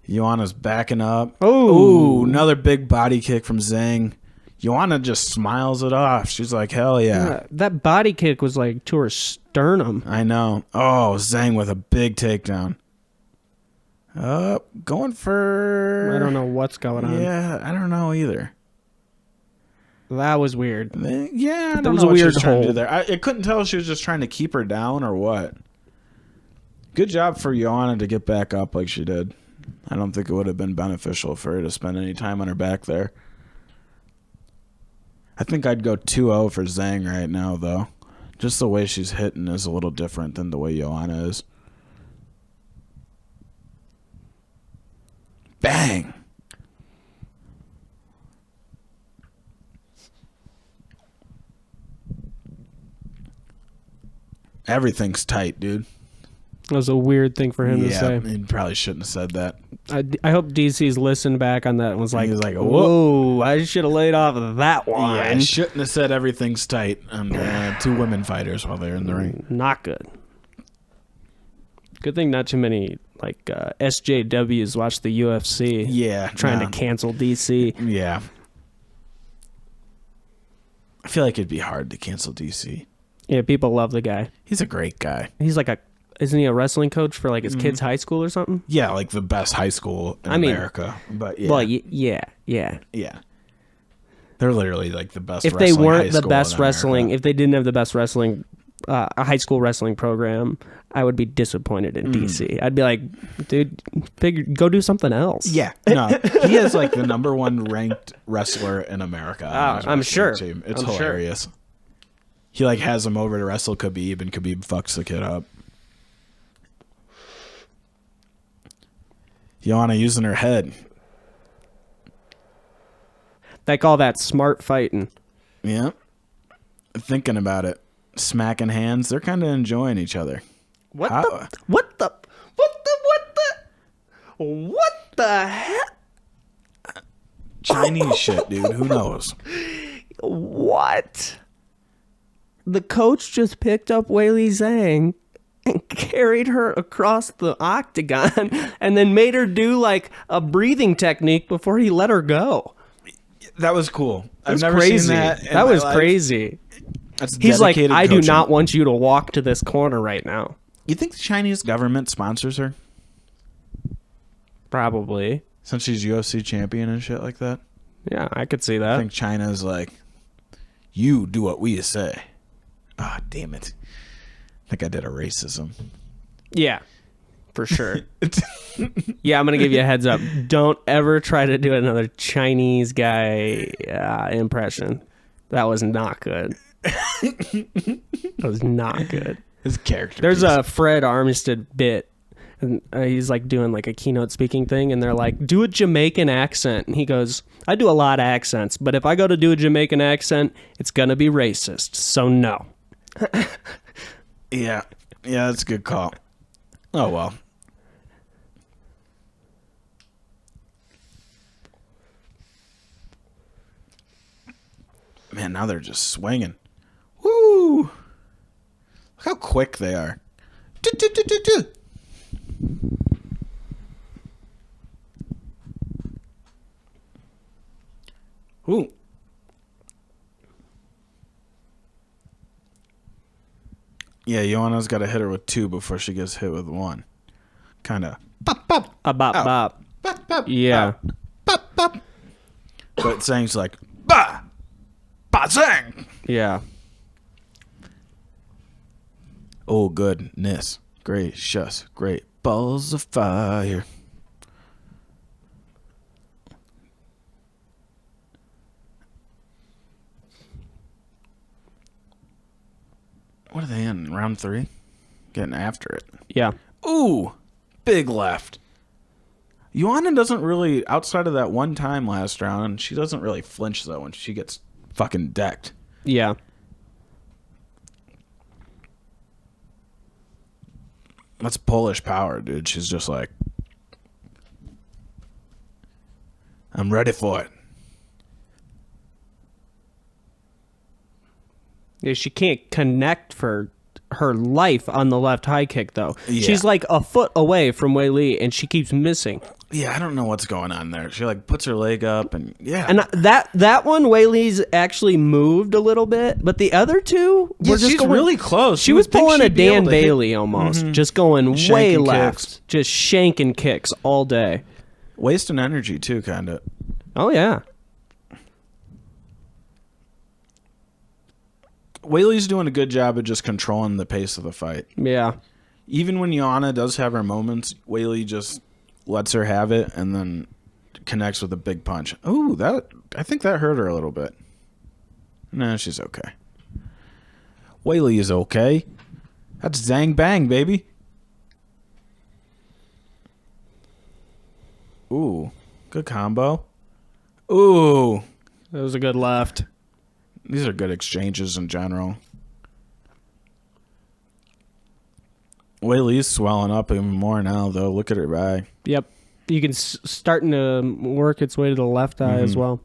Joanna's backing up. Oh, another big body kick from Zhang. Joanna just smiles it off. She's like, hell yeah. That body kick was like to her sternum. I know. Oh, Zhang with a big takedown. Going for... I don't know what's going on. Yeah, I don't know either. That was weird. Yeah, I don't was know a what she weird was trying to do hold. there. I couldn't tell if she was just trying to keep her down or what. Good job for Joanna to get back up like she did. I don't think it would have been beneficial for her to spend any time on her back there. I think I'd go 2-0 for Zhang right now, though. Just the way she's hitting is a little different than the way Joanna is. Bang! Everything's tight, dude. That was a weird thing for him to say. He probably shouldn't have said that. I hope DC's listened back on that and was like, He's like, whoa, I should have laid off of that one. Yeah, I shouldn't have said everything's tight on 2 women fighters while they're in the ring. Not good. Good thing not too many like SJWs watch the UFC. Yeah. Trying to cancel DC. Yeah. I feel like it'd be hard to cancel DC. Yeah, people love the guy. He's a great guy. He's like isn't he a wrestling coach for like his kids' high school or something? Yeah, like the best high school in America. But yeah. Well, yeah. Yeah. They're literally like the best If they wrestling weren't high the school best in wrestling, America. if they didn't have the best wrestling, a high school wrestling program, I would be disappointed in DC. I'd be like, dude, go do something else. Yeah. No, he is like the number 1 ranked wrestler in America. on his I'm wrestling sure. team. It's I'm hilarious. He like has him over to wrestle Khabib, and Khabib fucks the kid up. Joanna using her head. They call that smart fighting. Yeah. Thinking about it. Smacking hands. They're kind of enjoying each other. What the heck? Chinese shit, dude. Who knows? What? The coach just picked up Weili Zhang and carried her across the octagon and then made her do like a breathing technique before he let her go. That was cool. I've never seen that. That was crazy. That's He's like, I do coaching. not want you to walk to this corner right now. You think the Chinese government sponsors her? Probably. Since she's UFC champion and shit like that? Yeah, I could see I that. think China's like, you do what we say. Ah, damn it. I think I did a racism. Yeah, for sure. Yeah, I'm going to give you a heads up. Don't ever try to do another Chinese guy impression. That was not good. That was not good. His character. There's a Fred Armistead bit, and he's like doing like a keynote speaking thing, and they're like, do a Jamaican accent. And he goes, I do a lot of accents, but if I go to do a Jamaican accent, it's going to be racist. So no. Yeah, that's a good call. Oh, well. Man, now they're just swinging. Woo! Look how quick they are. Ooh. Yeah, Joanna's got to hit her with 2 before she gets hit with 1. Kind of. Bop, bop. A bop, Ow. bop. Bop, bop. Yeah. Bop, bop. But Zhang's like, bah! Bah, Zhang! Yeah. Oh, goodness. Gracious. Great balls of fire. What are they in? Round 3? Getting after it. Yeah. Ooh, big left. Joanna doesn't really, outside of that one time last round, she doesn't really flinch, though, when she gets fucking decked. Yeah. That's Polish power, dude. She's just like, I'm ready for it. Yeah, she can't connect for her life on the left high kick, though. Yeah. She's like a foot away from Weili, and she keeps missing. Yeah, I don't know what's going on there. She like puts her leg up, and yeah. And that one, Weili's actually moved a little bit, but the other two were just she's going really close. She You was would think pulling a she'd be able Dan to hit- Bailey almost, just going way Shanking left, kicks. just shanking kicks all day. Wasting energy, too, kind of. Oh, yeah. Weili's doing a good job of just controlling the pace of the fight. Yeah. Even when Joanna does have her moments, Weili just lets her have it and then connects with a big punch. Ooh, I think that hurt her a little bit. Nah, she's okay. Weili is okay. That's Zhang Bang, baby. Ooh, good combo. Ooh, That was a good left. these are good exchanges in general. Weili's swelling up even more now, though. Look at her bag. Yep. You can starting to work its way to the left eye as well.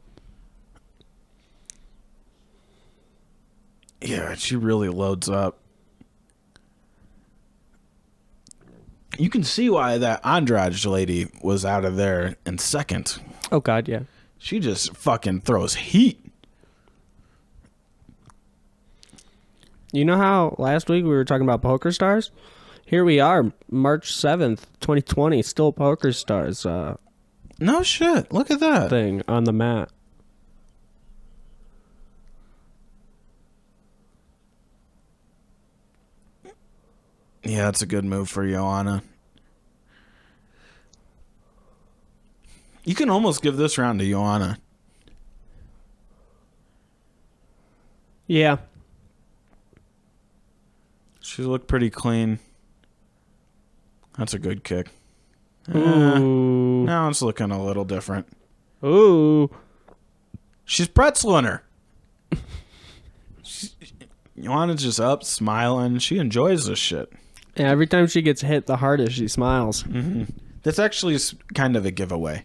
Yeah, she really loads up. You can see why that Andrade lady was out of there in second. Oh, God, yeah. She just fucking throws heat. You know how last week we were talking about Poker Stars? Here we are, March 7th, 2020, still Poker Stars No shit. Look at that. thing on the mat. Yeah, that's a good move for Joanna. You can almost give this round to Joanna. Yeah. She looked pretty clean. That's a good kick. Ooh. Now it's looking a little different. Ooh. She's pretzeling her. Joanna's just up, smiling. She enjoys this shit. Yeah, every time she gets hit the hardest, she smiles. That's actually kind of a giveaway.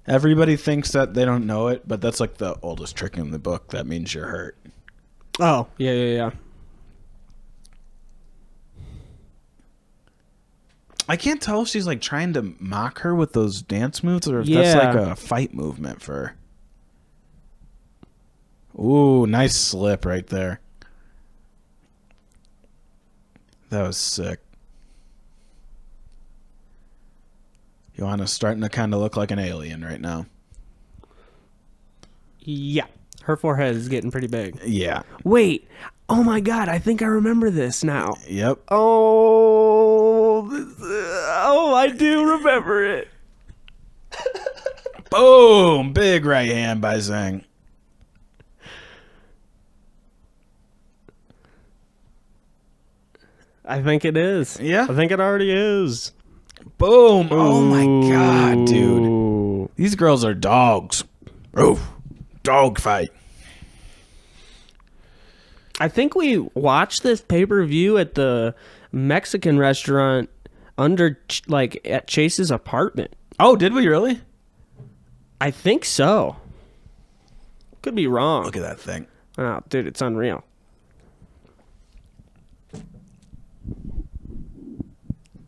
Everybody thinks that they don't know it, but that's like the oldest trick in the book. That means you're hurt. Oh, yeah. I can't tell if she's like trying to mock her with those dance moves or if that's like a fight movement for her. Ooh, nice slip right there. That was sick. Joanna's starting to kind of look like an alien right now. Yeah. Her forehead is getting pretty big. Yeah. Wait. Oh, my God. I think I remember this now. Yep. Oh, I do remember it. Boom! Big right hand by Zhang. I think it is. Yeah? I think it already is. Boom! Oh my god, dude. Ooh. These girls are dogs. Oof. Dog fight. I think we watched this pay-per-view at the Mexican restaurant at Chase's apartment. Oh, did we really? I think so. Could be wrong. Look at that thing. Oh, dude, it's unreal.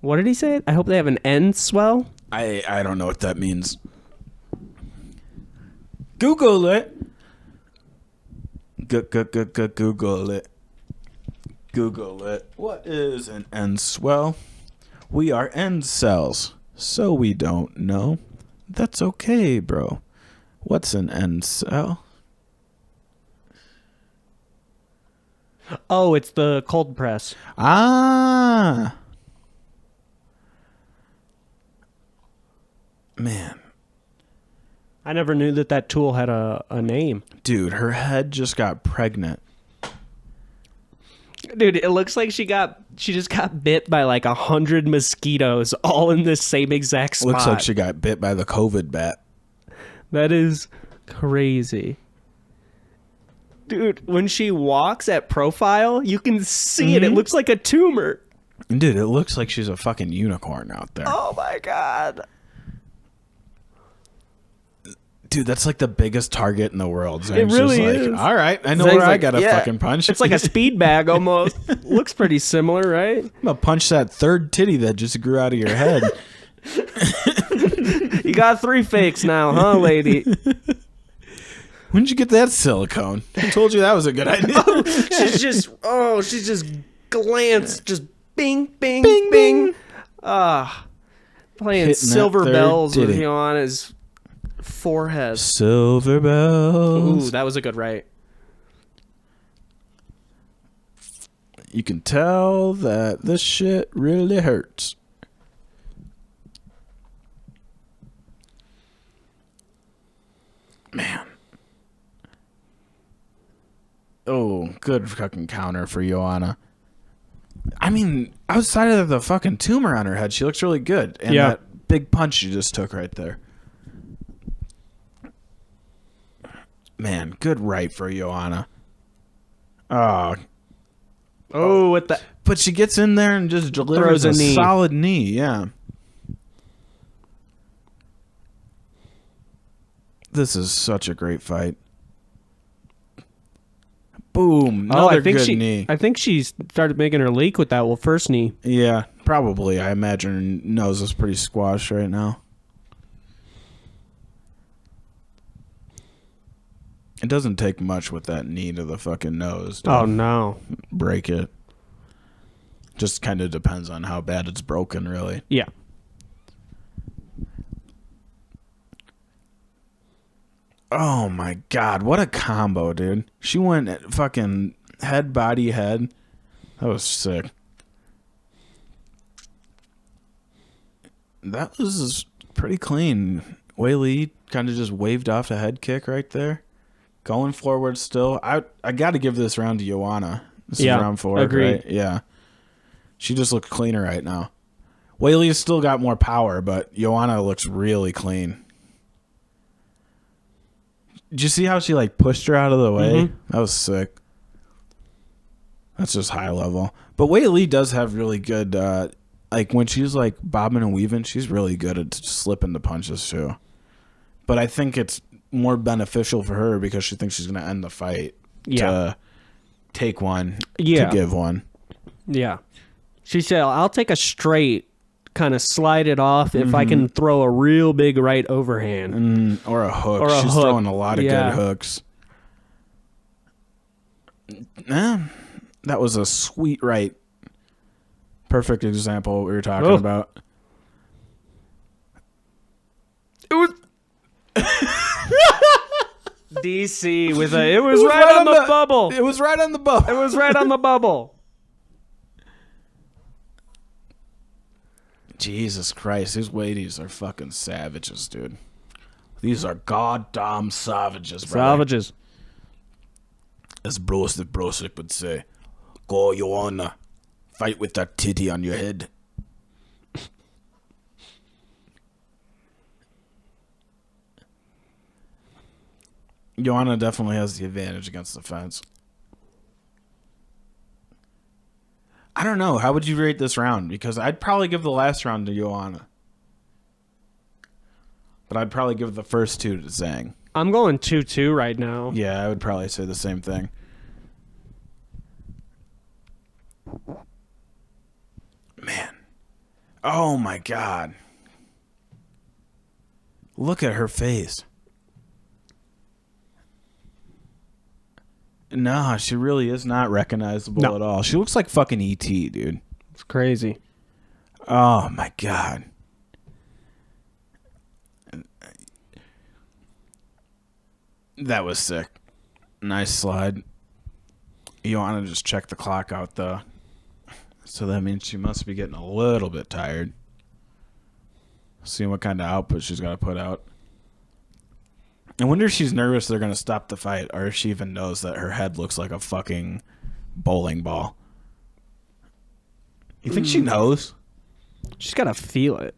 What did he say? I hope they have an end swell. I don't know what that means. Google it. Google it. Google it. What is an end swell? We are end cells, so we don't know. That's okay, bro. What's an end cell? Oh, it's the cold press. Ah. Man. I never knew that tool had a name. Dude, her head just got pregnant. Dude, it looks like she just got bit by like 100 mosquitoes all in the same exact spot. Looks like she got bit by the COVID bat. That is crazy. Dude, when she walks at profile, you can see it. It looks like a tumor. Dude, it looks like she's a fucking unicorn out there. Oh my god. Dude, that's like the biggest target in the world. Zhang's It really just is. All right, I know Zhang's where I like, gotta yeah. fucking punch. It's like a speed bag almost. Looks pretty similar, right? I'm gonna punch that third titty that just grew out of your head. You got 3 fakes now, huh, lady? When did you get that silicone? I told you that was a good idea. she's just glanced, just bing, bing, bing, bing. Playing Hitting silver that third bells with titty. Joanna's forehead. Silver bells. Ooh, that was a good right. You can tell that this shit really hurts. Man. Oh, good fucking counter for Joanna. I mean, outside of the fucking tumor on her head, she looks really good. And Yeah. that big punch she just took right there. Man, good right for Joanna. With the But she gets in there and just delivers Throws a knee. solid knee, yeah. This is such a great fight. Boom. Another good knee. I think she started making her leak with that first knee. Yeah, probably. I imagine her nose is pretty squashed right now. It doesn't take much with that knee to the fucking nose. Oh, no. Break it. Just kind of depends on how bad it's broken, really. Yeah. Oh, my God. What a combo, dude. She went at fucking head, body, head. That was sick. That was pretty clean. Wei Li kind of just waved off a head kick right there. Going forward still. I got to give this round to Joanna. This is round 4, agreed. right? Yeah. She just looks cleaner right now. Wei Li's still got more power, but Joanna looks really clean. Did you see how she like pushed her out of the way? Mm-hmm. That was sick. That's just high level. But Wei Li does have really good, like when she's like bobbing and weaving, she's really good at slipping the punches too. But I think it's more beneficial for her because she thinks she's going to end the fight to take one, to give one. Yeah. She said, I'll take a straight, kind of slide it off if I can throw a real big right overhand. Or a hook. She's throwing a lot of good hooks. That was a sweet right. Perfect example of what we were talking about. It was... DC with a... It was right on the bubble. It was right on the bubble. It was right on the bubble. Jesus Christ, these ladies are fucking savages, dude. These are goddamn savages, bro. Savages. As Brosik would say, go, Joanna. Fight with that titty on your head. Joanna definitely has the advantage against the fence. I don't know. How would you rate this round? Because I'd probably give the last round to Joanna. But I'd probably give the first 2 to Zhang. I'm going 2-2 right now. Yeah, I would probably say the same thing. Man. Oh, my God. Look at her face. Nah, she really is not recognizable at all. She looks like fucking E.T., dude. It's crazy. Oh, my God. That was sick. Nice slide. Joanna just checked the clock out, though. So that means she must be getting a little bit tired. Seeing what kind of output she's got to put out. I wonder if she's nervous they're going to stop the fight, or if she even knows that her head looks like a fucking bowling ball. You think she knows? She's got to feel it.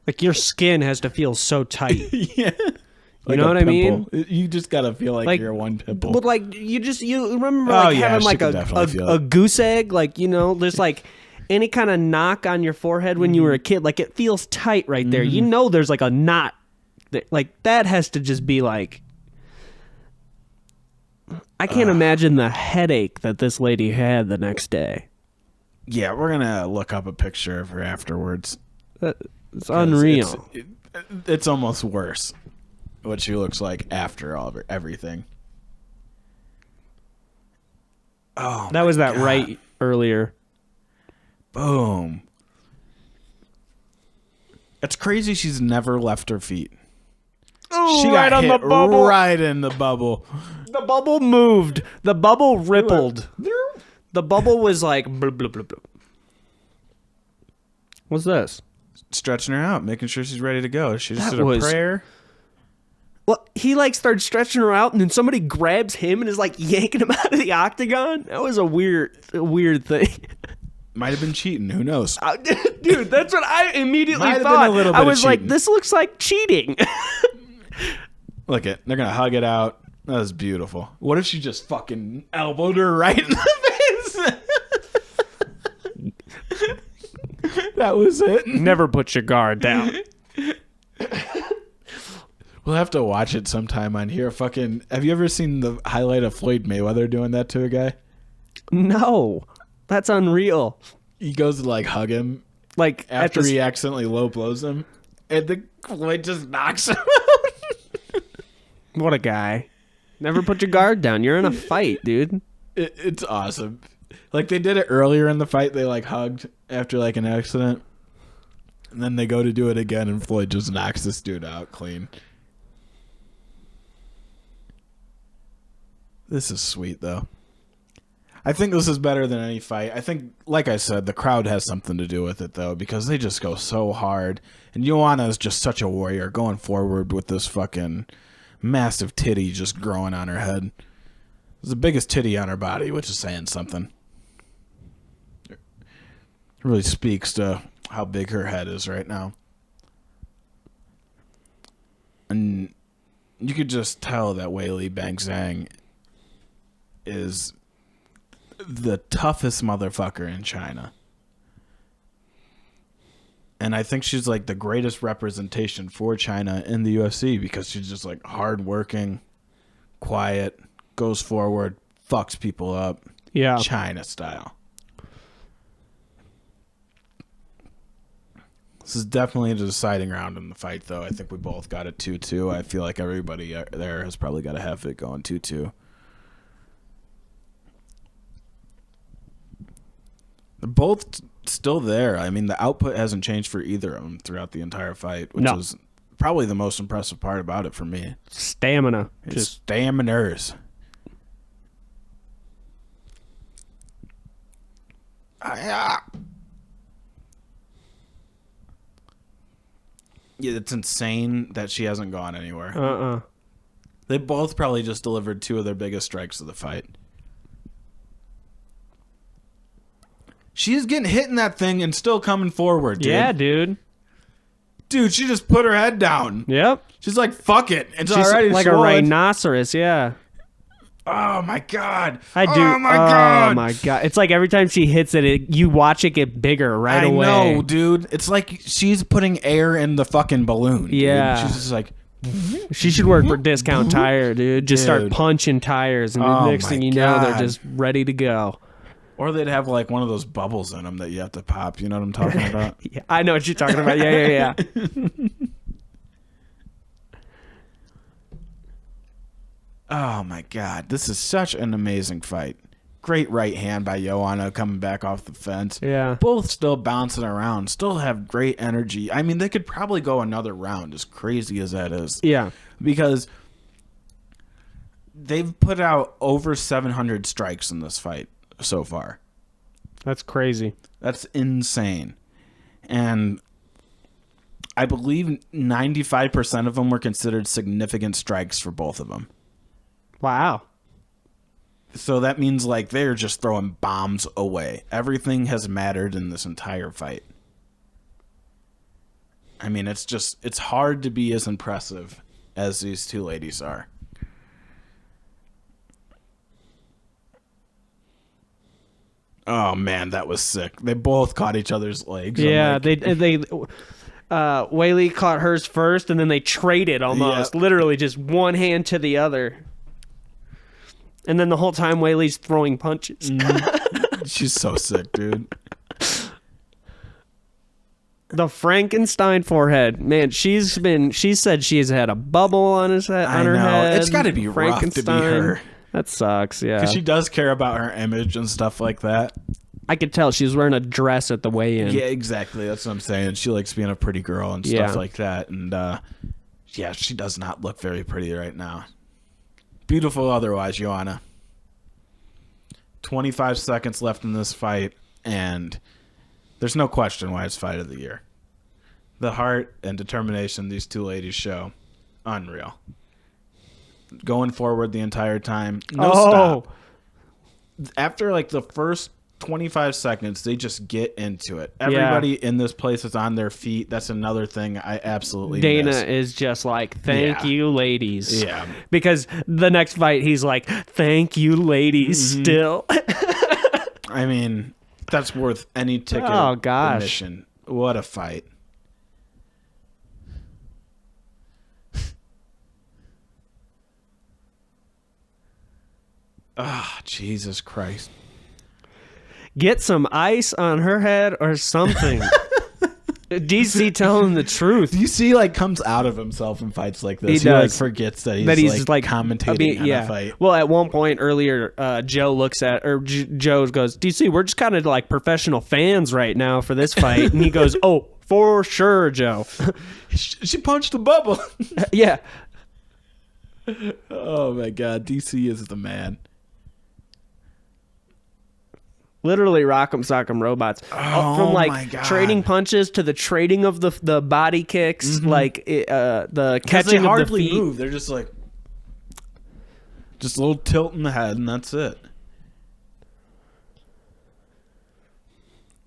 Like, your skin has to feel so tight. Yeah. You know what I mean? You just got to feel like you're one pimple. But, like, you remember having, like, a goose egg? Like, you know, there's, like, any kind of knock on your forehead when you were a kid. Like, it feels tight right there. You know there's, like, a knot. Like, that has to just be like... I can't imagine the headache that this lady had the next day. Yeah, we're going to look up a picture of her afterwards. It's unreal. It's almost worse what she looks like after everything. Oh, that was that right earlier. Boom. It's crazy she's never left her feet. Ooh, she got hit on the bubble. Right in the bubble. The bubble moved. The bubble rippled. The bubble was like... Blub, blub, blub, blub. What's this? Stretching her out, making sure she's ready to go. She just did a prayer. Well, he like started stretching her out, and then somebody grabs him and is like yanking him out of the octagon. That was a weird thing. Might have been cheating. Who knows? Dude, that's what I immediately thought. Been a little bit I was like, cheating. this looks like cheating. Look it. They're going to hug it out. That was beautiful. What if she just fucking elbowed her right in the face? That was it. Never put your guard down. We'll have to watch it sometime on here. Fucking, have you ever seen the highlight of Floyd Mayweather doing that to a guy? No, that's unreal. He goes to like hug him, Like after he accidentally low blows him, and the Floyd just knocks him out. What a guy. Never put your guard down. You're in a fight, dude. It's awesome. Like they did it earlier in the fight. They like hugged after like an accident, and then they go to do it again, and Floyd just knocks this dude out clean. This is sweet, though. I think this is better than any fight. I think, like I said, the crowd has something to do with it, though, because they just go so hard. And Joanna is just such a warrior going forward with this fucking massive titty just growing on her head. It's the biggest titty on her body, which is saying something. It really speaks to how big her head is right now. And you could just tell that Weili Bangzhang is the toughest motherfucker in China. And I think she's like the greatest representation for China in the UFC because she's just like hardworking, quiet, goes forward, fucks people up. Yeah. China style. This is definitely the deciding round in the fight, though. I think we both got it 2-2. I feel like everybody there has probably got to have it going 2-2. They're both still there. I mean, the output hasn't changed for either of them throughout the entire fight, which is probably the most impressive part about it for me. Stamina. Just staminers. Yeah, it's insane that she hasn't gone anywhere. They both probably just delivered two of their biggest strikes of the fight. She's getting hit in that thing and still coming forward, dude. Yeah, dude. Dude, she just put her head down. Yep. She's like, fuck it. It's She's already like swollen. a rhinoceros, yeah. Oh, my God. I do. Oh, my God. Oh, my God. It's like every time she hits it, you watch it get bigger right away. I know, dude. It's like she's putting air in the fucking balloon. Yeah. Dude. She's just like... She should work for Discount Tire, dude. Just start punching tires, and the next thing you know, they're just ready to go. Or they'd have like one of those bubbles in them that you have to pop. You know what I'm talking about? Yeah, I know what you're talking about. Yeah. Oh, my God. This is such an amazing fight. Great right hand by Joanna coming back off the fence. Yeah. Both still bouncing around. Still have great energy. I mean, they could probably go another round, as crazy as that is. Yeah. Because they've put out over 700 strikes in this fight so far. That's crazy. That's insane. And I believe 95% of them were considered significant strikes for both of them. Wow. So that means like they're just throwing bombs away. Everything has mattered in this entire fight. I mean, it's hard to be as impressive as these two ladies are. Oh man, that was sick. They both caught each other's legs. Yeah, Weili caught hers first, and then they traded almost. Yeah. Literally just one hand to the other. And then the whole time Weili's throwing punches. She's so sick, dude. The Frankenstein forehead. Man, she said she's had a bubble on her head. It's got to be rough to be her. That sucks, yeah. Because she does care about her image and stuff like that. I could tell she was wearing a dress at the weigh-in. Yeah, exactly. That's what I'm saying. She likes being a pretty girl and stuff like that. And, yeah, she does not look very pretty right now. Beautiful otherwise, Joanna. 25 seconds left in this fight, and there's no question why it's fight of the year. The heart and determination these two ladies show, unreal. Going forward the entire time, no stop. After like the first 25 seconds, they just get into it. Everybody in this place is on their feet. That's another thing I absolutely Dana miss. is just like, thank you, ladies. Yeah. Because the next fight, he's like, thank you, ladies, still. I mean, that's worth any ticket admission. What a fight. Ah, Jesus Christ. Get some ice on her head or something. DC telling the truth. DC like comes out of himself in fights like this. He does. Like forgets that he's like commentating on a fight. Well, at one point earlier, Joe Joe goes, DC, we're just kind of like professional fans right now for this fight. And he goes, oh, for sure, Joe. She punched the bubble. Yeah. Oh my God, DC is the man. Literally rock'em sock'em robots. Oh, from like my God. trading punches to the trading of the body kicks, like the catching they of the hardly feet. move. They're just like a little tilt in the head, and that's it.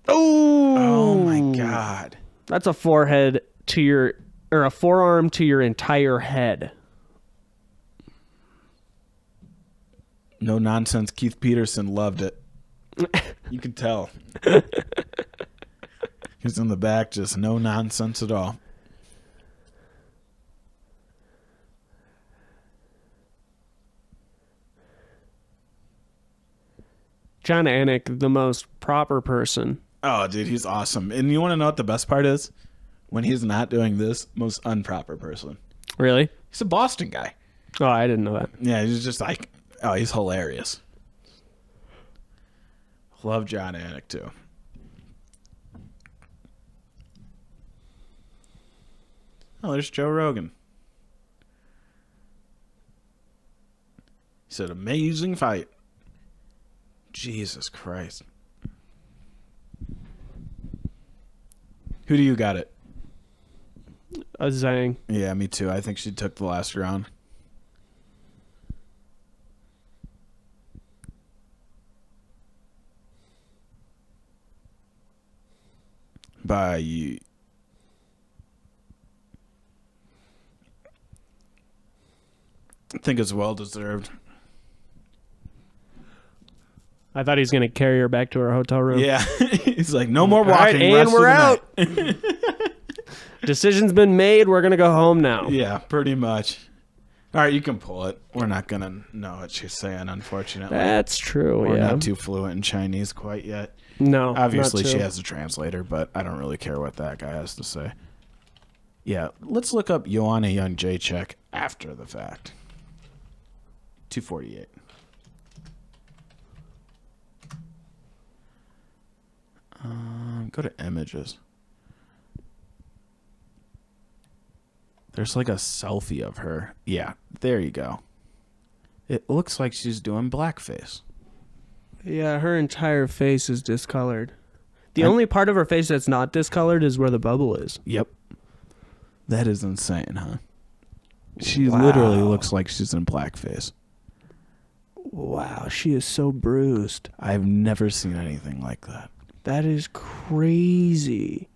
Oh my God. That's a forearm to your entire head. No nonsense. Keith Peterson loved it. You can tell. He's in the back, just no nonsense at all. John Anik, the most proper person. Oh, dude, he's awesome. And you want to know what the best part is? When he's not doing this, most unproper person. Really? He's a Boston guy. Oh, I didn't know that. Yeah, he's just like, oh, he's hilarious. Love John Anik, too. Oh, there's Joe Rogan. He said, amazing fight. Jesus Christ. Who do you got it? A Zhang. Yeah, me too. I think she took the last round. By you. I think it's well deserved. I thought he was going to carry her back to her hotel room. Yeah. He's like, no more All right, walking. and rest we're of the out. Decision's been made. We're going to go home now. night. Yeah, pretty much. All right, you can pull it. We're not going to know what she's saying, unfortunately. That's true, We're yeah. not too fluent in Chinese quite yet. No, Obviously, not she too. has a translator, but I don't really care what that guy has to say. Yeah, let's look up Joanna Young Jacek after the fact. 248. Go to images. There's like a selfie of her. Yeah, there you go. It looks like she's doing blackface. Yeah, her entire face is discolored. The only part of her face that's not discolored is where the bubble is. Yep. That is insane, huh? She Wow. literally looks like she's in blackface. Wow, she is so bruised. I've never seen anything like that. That is crazy.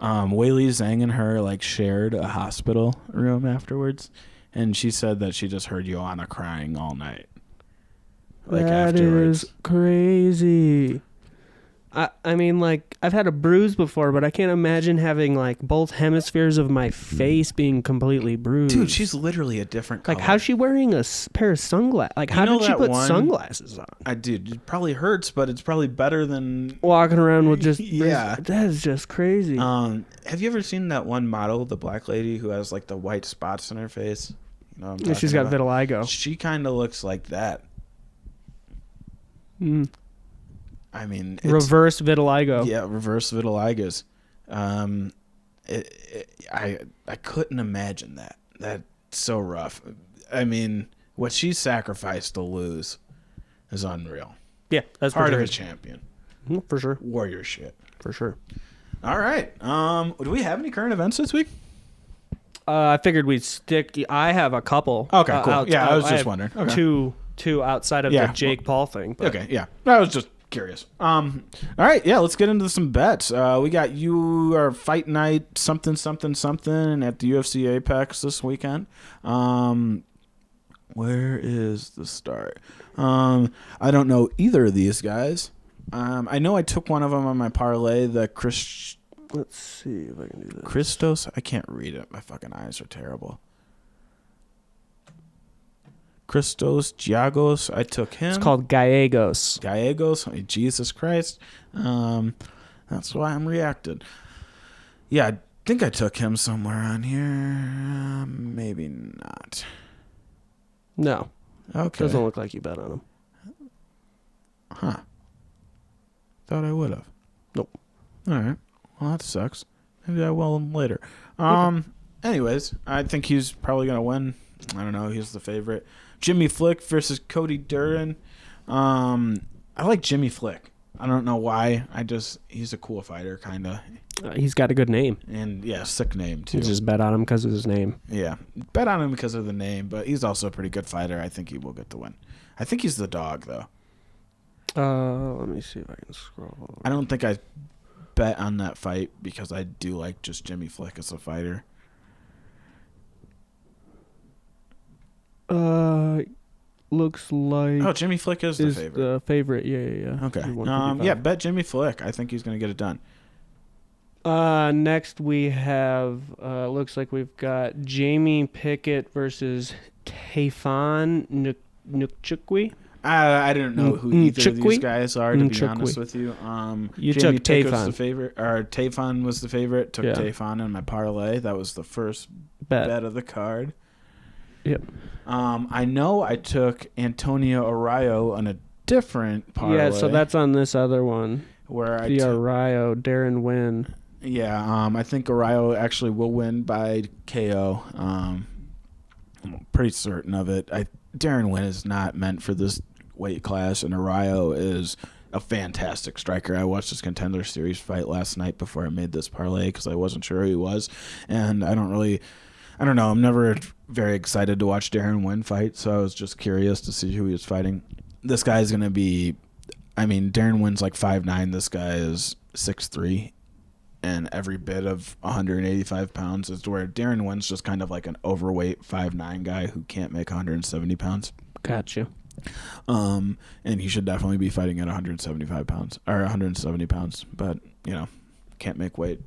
Weili Zhang and her like shared a hospital room afterwards, and she said that she just heard Joanna crying all night. Like That afterwards. is crazy. I mean, like, I've had a bruise before, but I can't imagine having, like, both hemispheres of my face being completely bruised. Dude, she's literally a different color. like, how's she wearing a pair of sunglasses? Like, how know did she that put one- sunglasses on? Dude, it probably hurts, but it's probably better than... Walking around with just... Yeah. That is just crazy. Have you ever seen that one model, the black lady who has, like, the white spots in her face? You know what I'm She's talking got about? vitiligo. She kind of looks like that. Mm. I mean... Reverse vitiligo. Yeah, reverse vitiligo's. I couldn't imagine that. That's so rough. I mean, what she sacrificed to lose is unreal. Yeah, that's Part for of sure. a champion. For sure. Warrior shit. For sure. All right. Do we have any current events this week? I figured we'd stick... I have a couple. Okay, cool. I was just have wondering. Okay. Two outside of Yeah. the Jake Paul thing. But Okay, yeah. I was just curious. All right, yeah, let's get into some bets. We got our fight night something at the UFC Apex this weekend. Where is the start? I don't know either of these guys. I know I took one of them on my parlay, the Let's see if I can do this. Christos. I can't read it. My fucking eyes are terrible. Christos Giagos. I took him. It's called Gallegos. Gallegos. Jesus Christ. That's why I'm reacted. Yeah, I think I took him somewhere on here. Maybe not. No. Okay. Doesn't look like you bet on him. Huh. Thought I would have. Nope. All right. Well, that sucks. Maybe I will later. Anyways, I think he's probably going to win. I don't know. He's the favorite. Jimmy Flick versus Cody Duran. I like Jimmy Flick. I don't know why. He's a cool fighter, kind of. He's got a good name. And, yeah, sick name, too. You just bet on him because of his name. Yeah. Bet on him because of the name, but he's also a pretty good fighter. I think he will get the win. I think he's the dog, though. Let me see if I can scroll. I don't think I bet on that fight because I do like just Jimmy Flick as a fighter. Looks like Jimmy Flick is the favorite. The favorite, yeah. Okay. Bet Jimmy Flick. I think he's going to get it done. Next we have looks like we've got Jamie Pickett versus Tafon Nchukwi. I don't know who either of these guys are, to be honest with you. You Jamie took Pickett was Tafon. the favorite, or Tafon was the favorite. Took Tafon in my parlay. That was the first bet of the card. Yep. I know I took Antonio Arroyo on a different parlay. Yeah, so that's on this other one. Where the Arroyo, Darren Wynn. Yeah, I think Arroyo actually will win by KO. I'm pretty certain of it. Darren Wynn is not meant for this weight class, and Arroyo is a fantastic striker. I watched his Contender Series fight last night before I made this parlay because I wasn't sure who he was, and I don't know. I'm never very excited to watch Darren Wynn fight, so I was just curious to see who he was fighting. This guy is going to be, Darren Wynn's like 5'9". This guy is 6'3", and every bit of 185 pounds is where Darren Wynn's just kind of like an overweight 5'9" guy who can't make 170 pounds. Gotcha. And he should definitely be fighting at 175 pounds or 170 pounds, but can't make weight.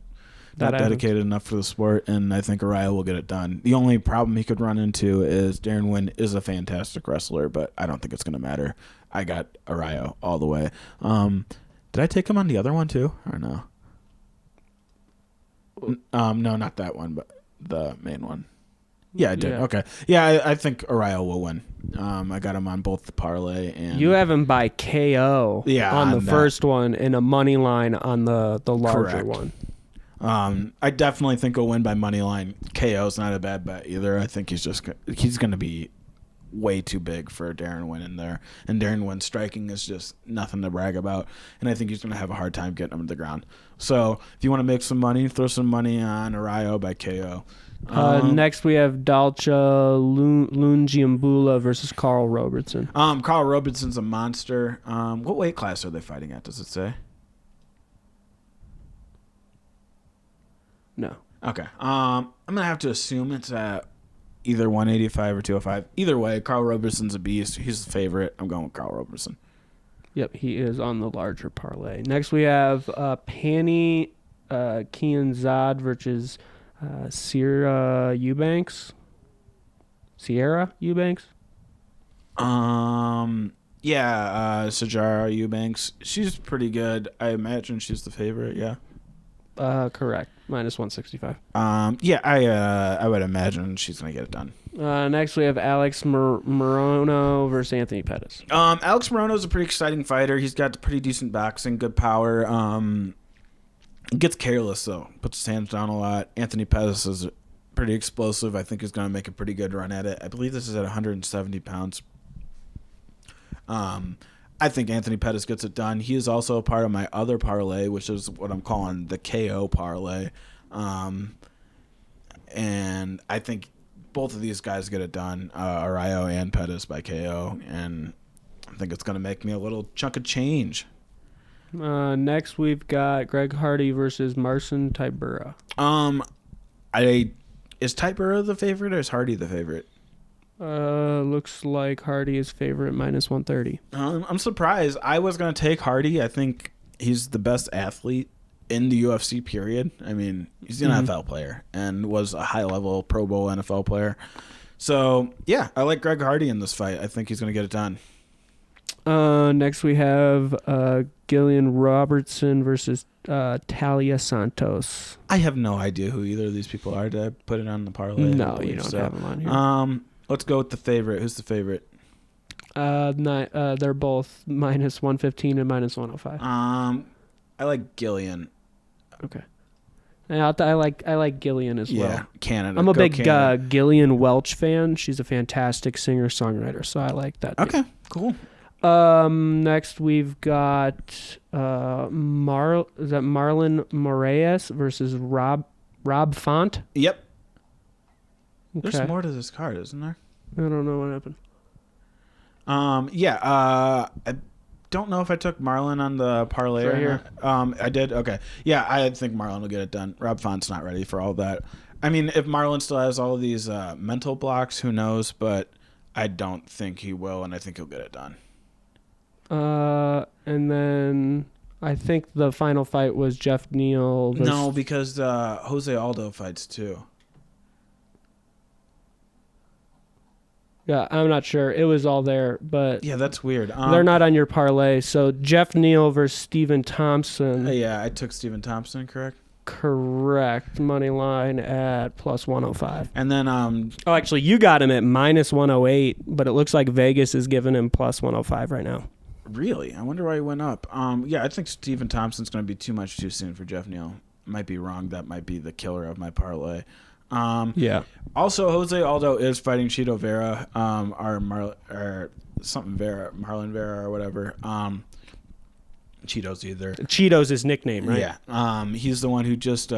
Not dedicated enough for the sport, and I think Araya will get it done. The only problem he could run into is Darren Wynn is a fantastic wrestler, but I don't think it's going to matter. I got Araya all the way. Did I take him on the other one too, or no? No, not that one, but the main one. Yeah, I did. Yeah. Okay. Yeah, I think Araya will win. I got him on both the parlay and you have him by KO. Yeah, on the first one and a money line on the larger one. I definitely think he'll win by money line. KO is not a bad bet either. I think he's going to be way too big for Darren Wynn in there, and Darren Wynn's striking is just nothing to brag about, and I think he's going to have a hard time getting him to the ground. So if you want to make some money, throw some money on Arroyo by KO. Next we have Dalcha Lungiambula versus Carl Robertson. Carl Robertson's a monster. What weight class are they fighting at? Does it say? No. Okay. I'm gonna have to assume it's at either 185 or 205. Either way, Carl Roberson's a beast. He's the favorite. I'm going with Carl Roberson. Yep, he is on the larger parlay. Next we have Pani Kianzad versus Sierra Eubanks. Sajara Eubanks. She's pretty good. I imagine she's the favorite. Yeah. Correct. Minus 165. I would imagine she's gonna get it done. Next we have Alex Morono versus Anthony Pettis. Alex Morono is a pretty exciting fighter. He's got pretty decent boxing, good power. Gets careless though, puts his hands down a lot. Anthony Pettis is pretty explosive. I think he's gonna make a pretty good run at it. I believe this is at 170 pounds. I think Anthony Pettis gets it done. He is also a part of my other parlay, which is what I'm calling the KO parlay. And I think both of these guys get it done, Arroyo and Pettis by KO. And I think it's going to make me a little chunk of change. Next, we've got Greg Hardy versus Marcin Tybura. Is Tybura the favorite or is Hardy the favorite? Looks like Hardy is favorite minus 130. I'm surprised. I was going to take Hardy. I think he's the best athlete in the UFC, period. I mean, he's an NFL player and was a high-level Pro Bowl NFL player. So, yeah, I like Greg Hardy in this fight. I think he's going to get it done. Next we have Gillian Robertson versus Talia Santos. I have no idea who either of these people are. Did I put it on the parlay? No, you don't have them on here. Let's go with the favorite. Who's the favorite? They're both minus 115 and minus 105. I like Gillian. Okay. I like Gillian as well. Yeah, Canada. I'm a big Canada. Gillian Welch fan. She's a fantastic singer-songwriter, so I like that. Okay, cool. Next we've got Marlon Moraes versus Rob Font. Yep. Okay. There's more to this card, isn't there? I don't know what happened. I don't know if I took Marlon on the parlay Right or here. not. I did. Okay. Yeah, I think Marlon will get it done. Rob Font's not ready for all that. I mean, if Marlon still has all of these mental blocks, who knows? But I don't think he will, and I think he'll get it done. And then I think the final fight was Jeff Neal. No, because Jose Aldo fights too. Yeah, I'm not sure. It was all there, but Yeah, that's weird. they're not on your parlay. So Jeff Neal versus Stephen Thompson. Yeah, I took Stephen Thompson, correct? Correct. Money line at plus 105. And then Oh, actually, you got him at minus 108, but it looks like Vegas is giving him plus 105 right now. really, I wonder why he went up. Yeah, I think Stephen Thompson's going to be too much too soon for Jeff Neal. Might be wrong. That might be the killer of my parlay. Yeah. Also, Jose Aldo is fighting Cheeto Vera, Marlon Vera or whatever. Cheeto's either. Cheeto's his nickname, right? Yeah. He's the one who just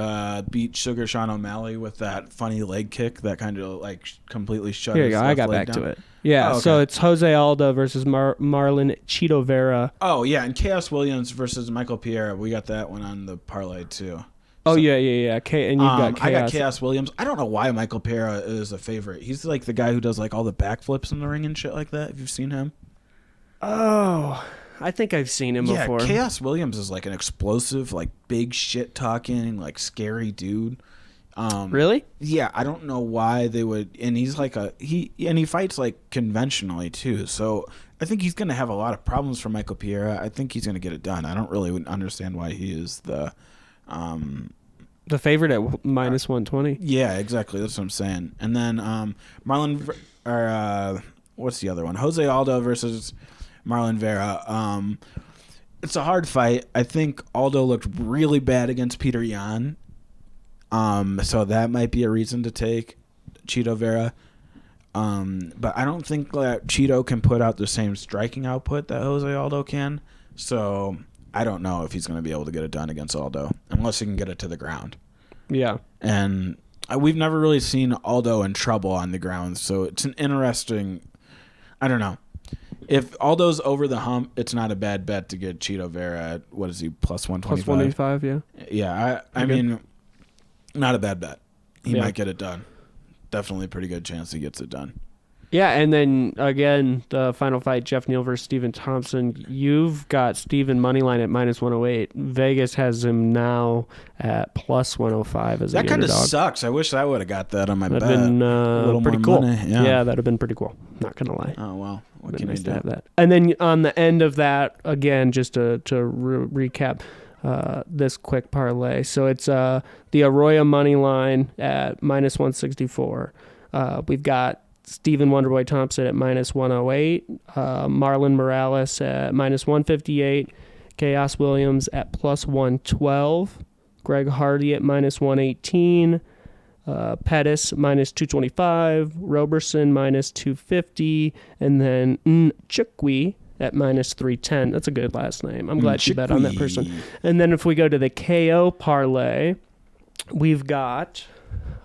beat Sugar Sean O'Malley with that funny leg kick that kind of like completely shut Here you his go. I left got leg back down. to it. Yeah. Oh, okay. So it's Jose Aldo versus Marlon Cheeto Vera. Oh, yeah. And Chaos Williams versus Michael Pierre. We got that one on the parlay, too. Oh, So- yeah. And you've got Chaos. I got Chaos Williams. I don't know why Michael Pierre is a favorite. He's like the guy who does like all the backflips in the ring and shit like that. Have you seen him? Oh, I think I've seen him Yeah, before. Chaos Williams is like an explosive, like big shit talking, like scary dude. Really? Yeah, I don't know why they would. And he's like he fights like conventionally too. So I think he's gonna have a lot of problems for Michael Pierre. I think he's gonna get it done. I don't really understand why he is the. The favorite at minus 120. Yeah, exactly. That's what I'm saying. And then what's the other one? Jose Aldo versus Marlon Vera. It's a hard fight. I think Aldo looked really bad against Peter Yan. So that might be a reason to take Cheeto Vera. But I don't think that Cheeto can put out the same striking output that Jose Aldo can. So I don't know if he's going to be able to get it done against Aldo unless he can get it to the ground. Yeah. And we've never really seen Aldo in trouble on the ground. So it's an interesting, I don't know. If Aldo's over the hump, it's not a bad bet to get Cheeto Vera at, what is he, plus 125? Plus 185, yeah. Yeah, I mean, not a bad bet. He Yeah. might get it done. Definitely a pretty good chance he gets it done. Yeah, and then, again, the final fight, Jeff Neal versus Stephen Thompson. You've got Stephen moneyline at minus 108. Vegas has him now at plus 105 as That the kind of underdog. sucks. I wish I would have got that on my That'd bet. been a little pretty more cool. money. Yeah. That'd have been pretty cool. Not going to lie. Oh, well. What Been can nice you to do? have that. And then on the end of that, again, just to recap this quick parlay. So it's the Arroyo money line at minus 164. We've got Stephen Wonderboy Thompson at minus 108. Marlon Morales at minus 158. Chaos Williams at plus 112. Greg Hardy at minus 118. Pettis minus 225, Roberson minus 250, and then Chukwi at minus 310. That's a good last name. I'm glad you bet on that person. And then if we go to the KO parlay, we've got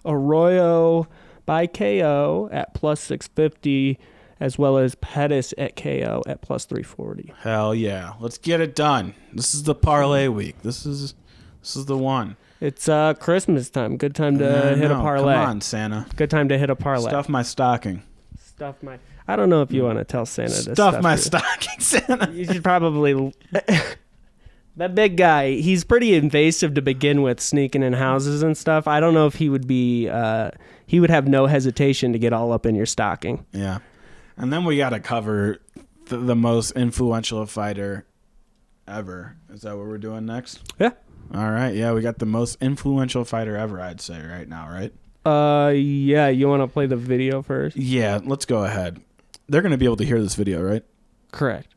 Arroyo by KO at plus 650, as well as Pettis at KO at plus 340. Hell yeah. Let's get it done. This is the parlay week. This is the one. It's Christmas time. Good time to hit a parlay. Come on, Santa. Good time to hit a parlay. Stuff my stocking. Stuff my. I don't know if you want to tell Santa to Stuff my your- stocking, Santa. You should probably. That big guy, he's pretty invasive to begin with, sneaking in houses and stuff. I don't know if he would be, he would have no hesitation to get all up in your stocking. Yeah. And then we got to cover the most influential fighter ever. Is that what we're doing next? Yeah. All right. Yeah, we got the most influential fighter ever, I'd say, right now, right? Yeah, you want to play the video first? Yeah, let's go ahead. They're going to be able to hear this video, right? Correct.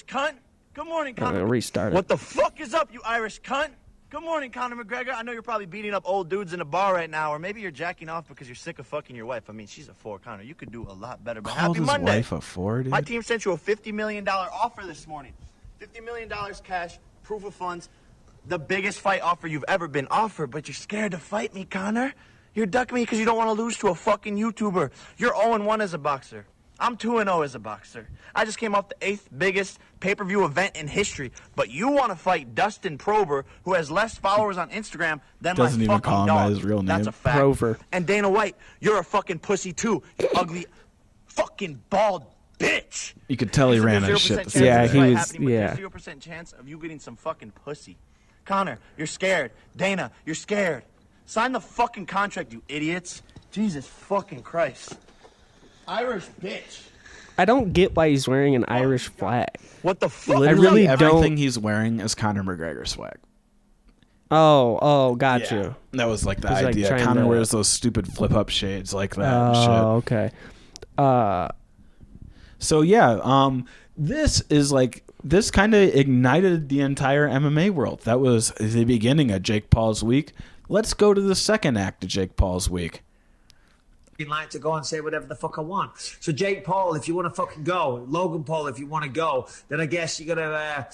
Cunt. Good morning, I'm Conor. gonna restart it. What the fuck is up, you Irish cunt? Good morning, Conor McGregor. I know you're probably beating up old dudes in a bar right now, or maybe you're jacking off because you're sick of fucking your wife. I mean, she's a 4, Conor. You could do a lot better, but Called happy his Monday. wife a 4, dude? My team sent you a $50 million offer this morning. $50 million cash, proof of funds, the biggest fight offer you've ever been offered, but you're scared to fight me, Conor. You're ducking me because you don't want to lose to a fucking YouTuber. You're 0-1 as a boxer. I'm 2-0 as a boxer. I just came off the 8th biggest pay-per-view event in history, but you want to fight Dustin Prober, who has less followers on Instagram than Doesn't my even fucking call him dog. by his real name. That's a fact. Prover. And Dana White, you're a fucking pussy too, you ugly fucking bald bitch. You could tell he There's a ran 0% his shit. chance the of Yeah, this he fight was- happening, but yeah. there's 0% chance of you getting some fucking pussy. Conor, you're scared. Dana, you're scared. Sign the fucking contract, you idiots. Jesus fucking Christ. Irish bitch. I don't get why he's wearing an Irish flag. What the fuck? Literally really everything don't- he's wearing is Conor McGregor swag. Oh, got you. That was like the He's, like, idea. trying Conor to- wears those stupid flip-up shades like that and shit. Oh, okay. So yeah, this is like this kind of ignited the entire MMA world. That was the beginning of Jake Paul's week. Let's go to the second act of Jake Paul's week. Like to go and say whatever the fuck I want. So Jake Paul, if you want to fucking go, Logan Paul, if you want to go, then I guess you gotta,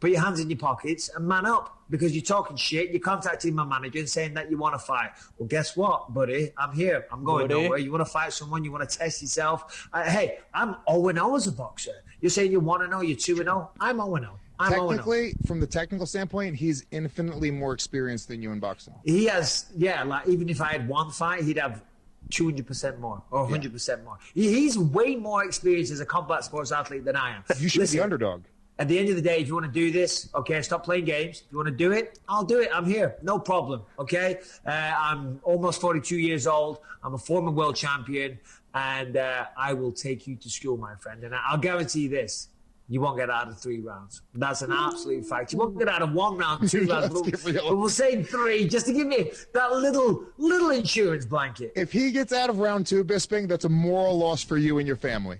put your hands in your pockets and man up because you're talking shit. You're contacting my manager and saying that you want to fight. Well, guess what, buddy? I'm here. I'm going nowhere. You want to fight someone? You want to test yourself? Hey, I'm 0-0 as a boxer. You're saying you 1-0, you're 2-0. I'm 0-0. I'm 0-0. Technically, from the technical standpoint, he's infinitely more experienced than you in boxing. He has, like even if I had one fight, he'd have 200% more or 100% more. He's way more experienced as a combat sports athlete than I am. You should be the underdog. At the end of the day, if you want to do this, okay, stop playing games. If you want to do it, I'll do it. I'm here. No problem, okay? I'm almost 42 years old. I'm a former world champion, and I will take you to school, my friend. And I'll guarantee this. You won't get out of 3 rounds. That's an absolute fact. You won't get out of 1 round, 2 rounds, but we'll say 3 just to give me that little insurance blanket. If he gets out of round 2, Bisping, that's a moral loss for you and your family.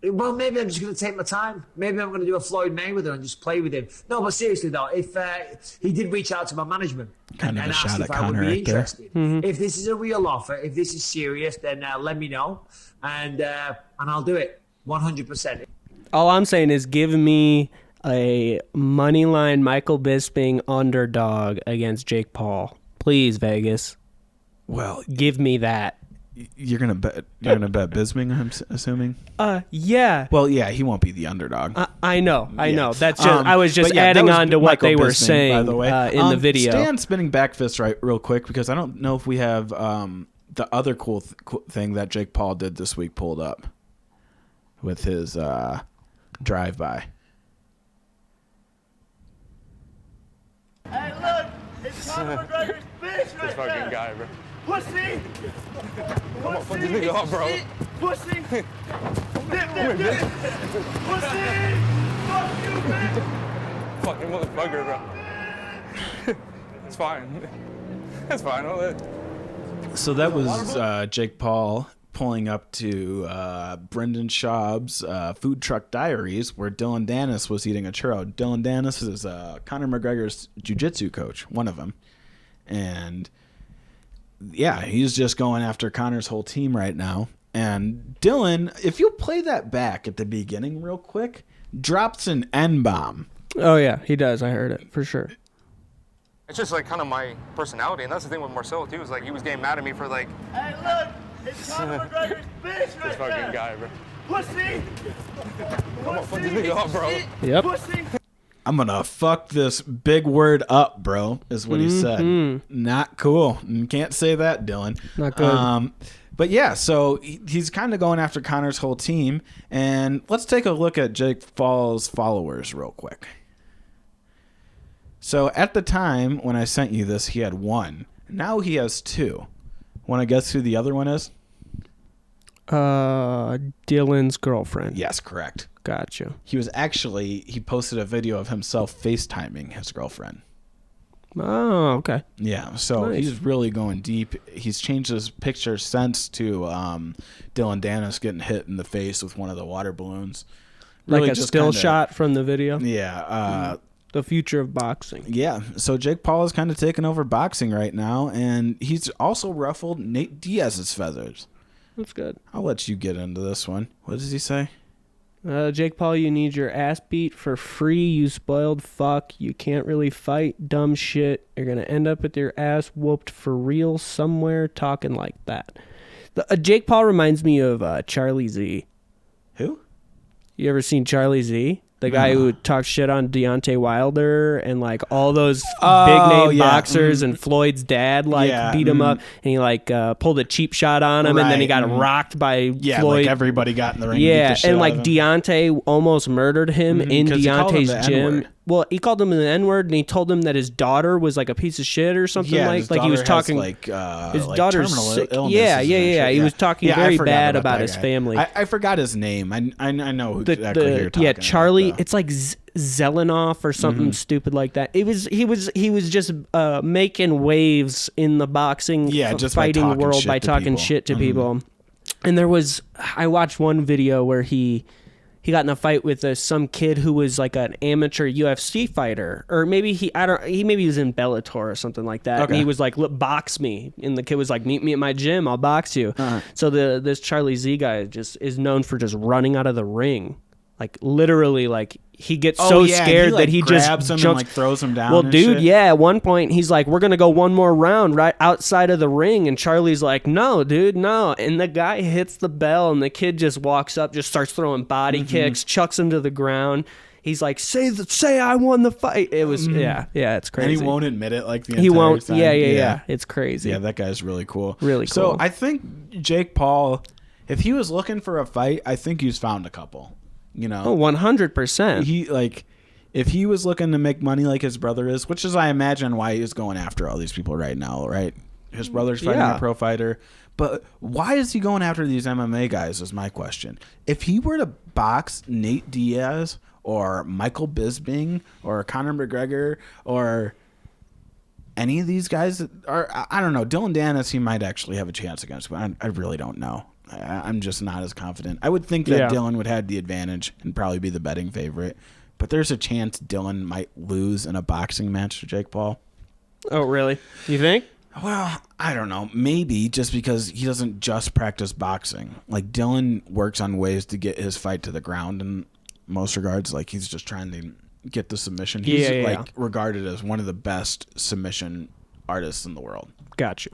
Well, maybe I'm just going to take my time. Maybe I'm going to do a Floyd Mayweather and just play with him. No, but seriously, though, if he did reach out to my management Kind of and a asked shot if at I would Conor be right there. interested, if this is a real offer, if this is serious, then let me know, and I'll do it 100%. All I'm saying is give me a moneyline Michael Bisping underdog against Jake Paul. Please, Vegas. Well, Give me that. you're gonna bet Bisping, I'm assuming. Yeah. Well, yeah, he won't be the underdog. I know. Yeah. That's just I was just but yeah, that adding was on to what Michael they were Bisping, saying by the way. in the video. Stan spinning back fist right real quick because I don't know if we have the other cool thing that Jake Paul did this week pulled up with his drive-by. Hey, look, it's Conor McGregor's bitch right Fucking there. guy, bro. Pussy. Fuck this nigga up, bro. Pussy. Dip. Pussy. Fuck you, bitch. Fucking motherfucker, bro. It's fine. It's fine. I'll let So that was Jake Paul pulling up to Brendan Schaub's Food Truck Diaries, where Dylan Dennis was eating a churro. Dylan Dennis is Conor McGregor's jiu-jitsu coach, one of them. And yeah, he's just going after Conor's whole team right now. And Dylan, if you'll play that back at the beginning real quick, drops an N-bomb. Oh, yeah, he does. I heard it for sure. It's just like kind of my personality, and that's the thing with Marcelo too. Is like he was getting mad at me for like Hey, look, it's Conor McGregor's bitch right this there. fucking guy, bro. Pussy. Fuck this nigga up, bro. Yep. Pussy. I'm gonna fuck this big word up, bro, is what he said. Not cool. You can't say that, Dylan. Not good. But yeah, so he's kind of going after Conor's whole team. And let's take a look at Jake Paul's followers real quick. So at the time when I sent you this, he had 1. Now he has 2. Want to guess who the other one is? Dylan's girlfriend. Yes, correct. Gotcha. He posted a video of himself FaceTiming his girlfriend. Oh, okay. Yeah, so Nice. he's really going deep. He's changed his picture since to Dylan Dennis getting hit in the face with one of the water balloons. Like Really a just still kinda- shot from the video. Yeah. The future of boxing. Yeah, so Jake Paul is kind of taking over boxing right now, and he's also ruffled Nate Diaz's feathers. That's good. I'll let you get into this one. What does he say? Jake Paul, you need your ass beat for free, you spoiled fuck. You can't really fight, dumb shit. You're going to end up with your ass whooped for real somewhere talking like that. Jake Paul reminds me of Charlie Z. Who? You ever seen Charlie Z? The guy who talks shit on Deontay Wilder and like all those big name boxers and Floyd's dad beat him up and he pulled a cheap shot on him and then he got rocked by Floyd. Like everybody got in the ring. Yeah, and like Deontay almost murdered him in 'cause he called him Deontay's the gym. N-word. Well, he called him the N-word and he told him that his daughter was like a piece of shit or something his like he was daughter has, talking his daughter's terminal sick. illnesses Yeah, and yeah, shit. yeah. He was talking I very forgot bad about that his guy. family. I forgot his name. I know who exactly you're talking yeah, about, Charlie. though. It's like Zelenoff or something stupid like that. He was just making waves in the boxing just by fighting talking world shit by to talking people. shit to people. And I watched one video where he got in a fight with some kid who was like an amateur UFC fighter, or maybe he was in Bellator or something like that. Okay. And he was like, "Look, box me," and the kid was like, "Meet me at my gym, I'll box you." So this Charlie Z guy just is known for just running out of the ring, like literally, like he gets so scared that he just grabs him jumps. and throws him down. Well, and dude, shit. yeah. At one point, he's like, "We're gonna go one more round right outside of the ring," and Charlie's like, "No, dude, no." And the guy hits the bell, and the kid just walks up, just starts throwing body kicks, chucks him to the ground. He's like, "Say I won the fight." It was yeah, it's crazy. And he won't admit it like the He entire won't. time. Yeah. It's crazy. Yeah, that guy's really cool. Really So cool. I think Jake Paul, if he was looking for a fight, I think he's found a couple. You know, 100%. If he was looking to make money like his brother is, which is I imagine why he's going after all these people right now, right? His brother's fighting a pro fighter. But why is he going after these MMA guys is my question. If he were to box Nate Diaz or Michael Bisping or Conor McGregor or any of these guys that are, I don't know, Dylan Dennis, he might actually have a chance against, but I really don't know. I'm just not as confident. I would think that Dylan would have the advantage and probably be the betting favorite. But there's a chance Dylan might lose in a boxing match to Jake Paul. Oh, really? You think? Well, I don't know. Maybe just because he doesn't just practice boxing. Like, Dylan works on ways to get his fight to the ground in most regards. Like, he's just trying to get the submission. He's regarded as one of the best submission artists in the world. Got you.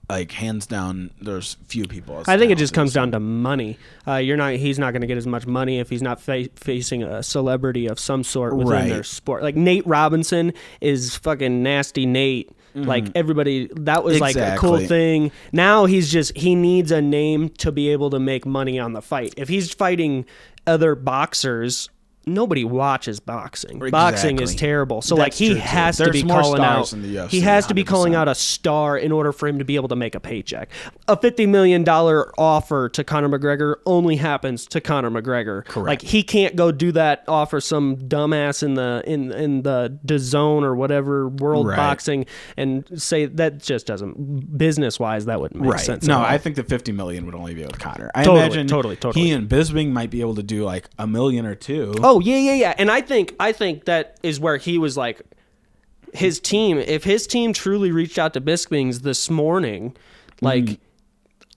Like, hands down, there's few people. I think it just comes down to money. He's not going to get as much money if he's not facing a celebrity of some sort within their sport. Like Nate Robinson is fucking nasty Nate. Like everybody, that was like a cool thing. Now he needs a name to be able to make money on the fight. If he's fighting other boxers, nobody watches boxing. Boxing is terrible. So That's he true, too. has to There's be more calling out. stars in the UFC, He has to be calling 100%. out a star in order for him to be able to make a paycheck. A $50 million offer to Conor McGregor only happens to Conor McGregor. Correct. Like he can't go do that offer some dumbass in the DAZN or whatever World Boxing and say that just doesn't business wise that wouldn't make sense. No, at all. I think the $50 million would only be with Conor. I Totally, imagine totally. he and Bisping might be able to do like $1 million or $2 million. Oh yeah. And I think that is where he was like his team. If his team truly reached out to Bisping's this morning, like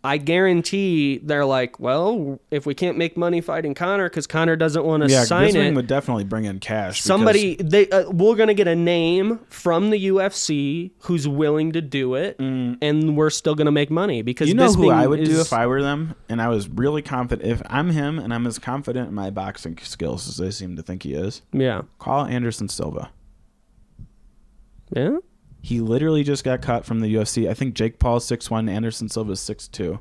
I guarantee they're like, well, if we can't make money fighting Conor because Conor doesn't want to sign Bisping it, would definitely bring in cash. we're gonna get a name from the UFC who's willing to do it, and we're still gonna make money because you know who Bisping I would do if I were them, and I was really confident. If I'm him and I'm as confident in my boxing skills as they seem to think he is, yeah. call Anderson Silva. Yeah. He literally just got cut from the UFC. I think Jake Paul's 6'1", Anderson Silva's 6'2",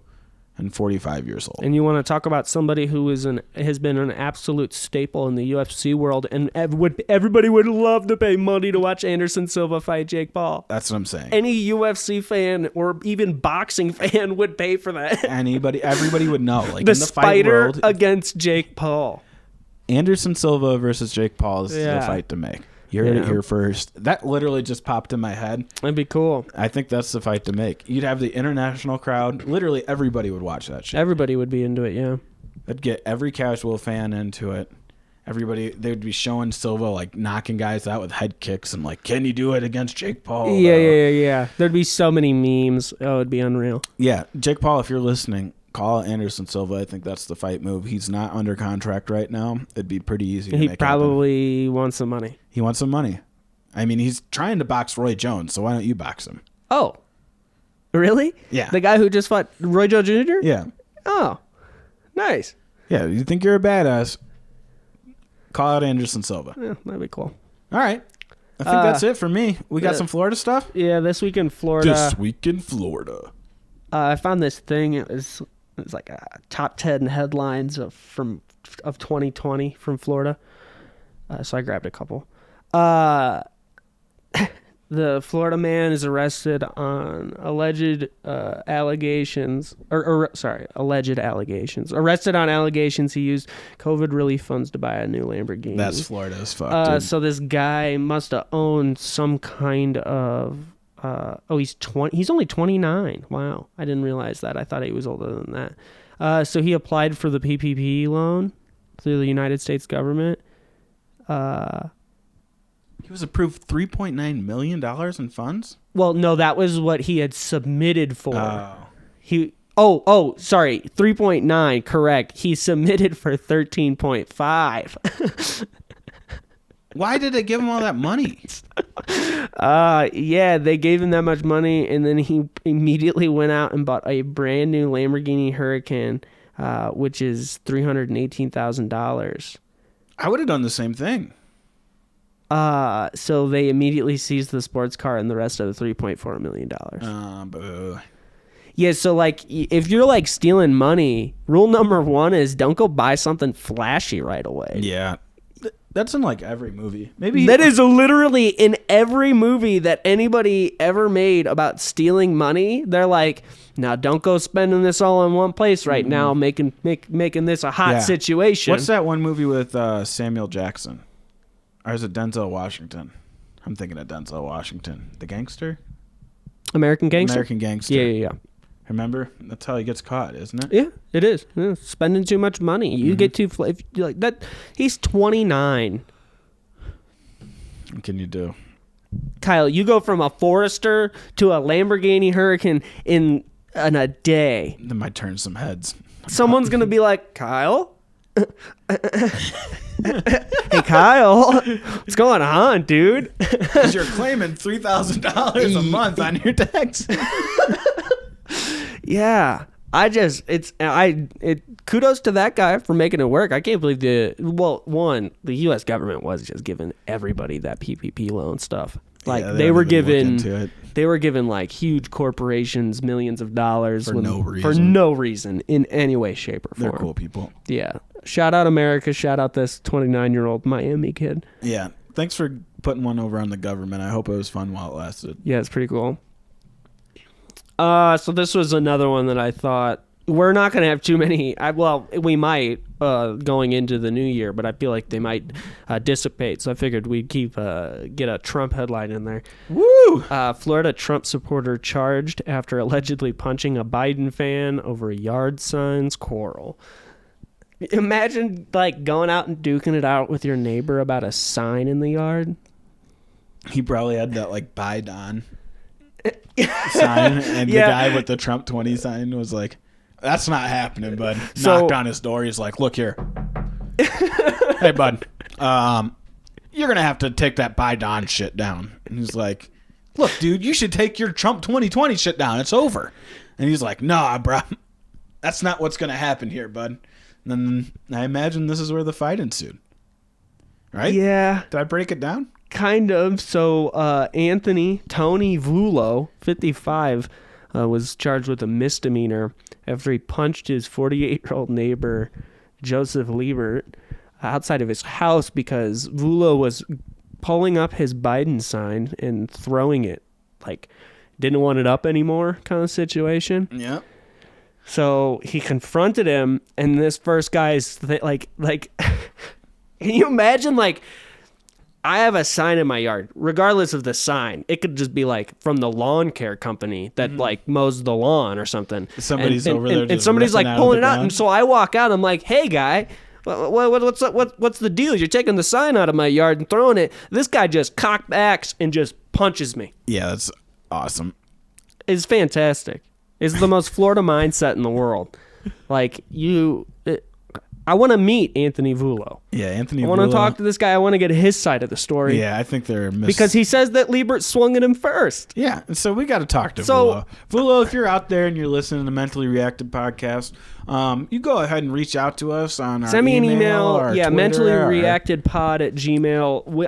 and 45 years old. And you want to talk about somebody who has been an absolute staple in the UFC world, and everybody would love to pay money to watch Anderson Silva fight Jake Paul. That's what I'm saying. Any UFC fan or even boxing fan would pay for that. Everybody would know. Like the in the fight spider world, against Jake Paul. Anderson Silva versus Jake Paul is the fight to make. You heard it here first. That literally just popped in my head. That'd be cool. I think that's the fight to make. You'd have the international crowd. Literally everybody would watch that shit. Everybody would be into it, yeah. That'd get every casual fan into it. Everybody, they would be showing Silva like knocking guys out with head kicks and like, can you do it against Jake Paul? Yeah. There'd be so many memes. Oh, it'd be unreal. Yeah, Jake Paul, if you're listening, call Anderson Silva. I think that's the fight move. He's not under contract right now. It'd be pretty easy to make happen. He probably wants some money. He wants some money. I mean, he's trying to box Roy Jones, so why don't you box him? Oh, really? Yeah. The guy who just fought Roy Jones Jr.? Yeah. Oh, nice. Yeah, you think you're a badass, call out Anderson Silva. Yeah, that'd be cool. All right. I think that's it for me. We got some Florida stuff? Yeah, this week in Florida. I found this thing. It was like a top 10 headlines of 2020 from Florida. So I grabbed a couple. The Florida man is arrested on alleged allegations. Arrested on allegations he used COVID relief funds to buy a new Lamborghini. That's Florida as fuck, dude. So this guy must have owned some kind of... he's 20. He's only 29. Wow, I didn't realize that. I thought he was older than that. So he applied for the PPP loan through the United States government. He was approved $3.9 million in funds? Well, no, that was what he had submitted for. Sorry, 3.9, correct. He submitted for 13.5. Why did they give him all that money? Yeah, they gave him that much money, and then he immediately went out and bought a brand new Lamborghini Huracan, which is $318,000. I would have done the same thing. So they immediately seized the sports car and the rest of the $3.4 million. Boo. Yeah, so like if you're like stealing money, rule number 1 is don't go buy something flashy right away. Yeah. That's in like every movie. Maybe that is literally in every movie that anybody ever made about stealing money. They're like, now don't go spending this all in one place right now, making this a hot situation. What's that one movie with Samuel Jackson? Or is it Denzel Washington? I'm thinking of Denzel Washington. The Gangster? American Gangster? American Gangster. Yeah. Remember? That's how he gets caught, isn't it? Yeah, it is. Yeah, spending too much money. You get too... If you like that, he's 29. What can you do? Kyle, you go from a Forester to a Lamborghini Huracan in a day. That might turn some heads. Someone's going to be like, Kyle? Hey, Kyle, what's going on, dude? Because you're claiming $3,000 a month on your tax. Yeah. Kudos to that guy for making it work. I can't believe the U.S. government was just giving everybody that PPP loan stuff. Like they were giving like huge corporations millions of dollars for no reason in any way, shape, or form. They're cool people. Yeah. Shout out America. Shout out this 29-year-old Miami kid. Yeah. Thanks for putting one over on the government. I hope it was fun while it lasted. Yeah, it's pretty cool. So this was another one that I thought we're not going to have too many. We might going into the new year, but I feel like they might dissipate. So I figured we'd get a Trump headline in there. Woo! Florida Trump supporter charged after allegedly punching a Biden fan over a yard signs quarrel. Imagine like going out and duking it out with your neighbor about a sign in the yard. He probably had that like Biden sign, and the guy with the Trump 20 sign was like, that's not happening, bud. Knocked on his door. He's like, look here. Hey, bud. You're going to have to take that Biden shit down. And he's like, look, dude, you should take your Trump 2020 shit down. It's over. And he's like, nah, bro. That's not what's going to happen here, bud. And then I imagine this is where the fight ensued. Right? Yeah. Did I break it down? Kind of. So Tony Vulo, 55, was charged with a misdemeanor after he punched his 48-year-old neighbor, Joseph Liebert, outside of his house because Vulo was pulling up his Biden sign and throwing it, like didn't want it up anymore kind of situation. Yep. So he confronted him, and this first guy's like, can you imagine, like, I have a sign in my yard, regardless of the sign. It could just be like from the lawn care company that like mows the lawn or something. Somebody's over there and just somebody's like ripping out of pulling the it out. ground. And so I walk out. I'm like, hey, guy, what's the deal? You're taking the sign out of my yard and throwing it. This guy just cockbacks and just punches me. Yeah, that's awesome. It's fantastic. It's the most Florida mindset in the world. Like, I want to meet Anthony Vulo. Yeah, Anthony I want to Vulo. talk to this guy. I want to get his side of the story. Yeah, I think they're Because he says that Liebert swung at him first. Yeah, and so we got to talk to So- Vulo. Vulo, if you're out there and you're listening to Mentally Reacted Podcast, you go ahead and reach out to us on our Send me an email. or Yeah, Twitter, mentally or- reactedpod@gmail.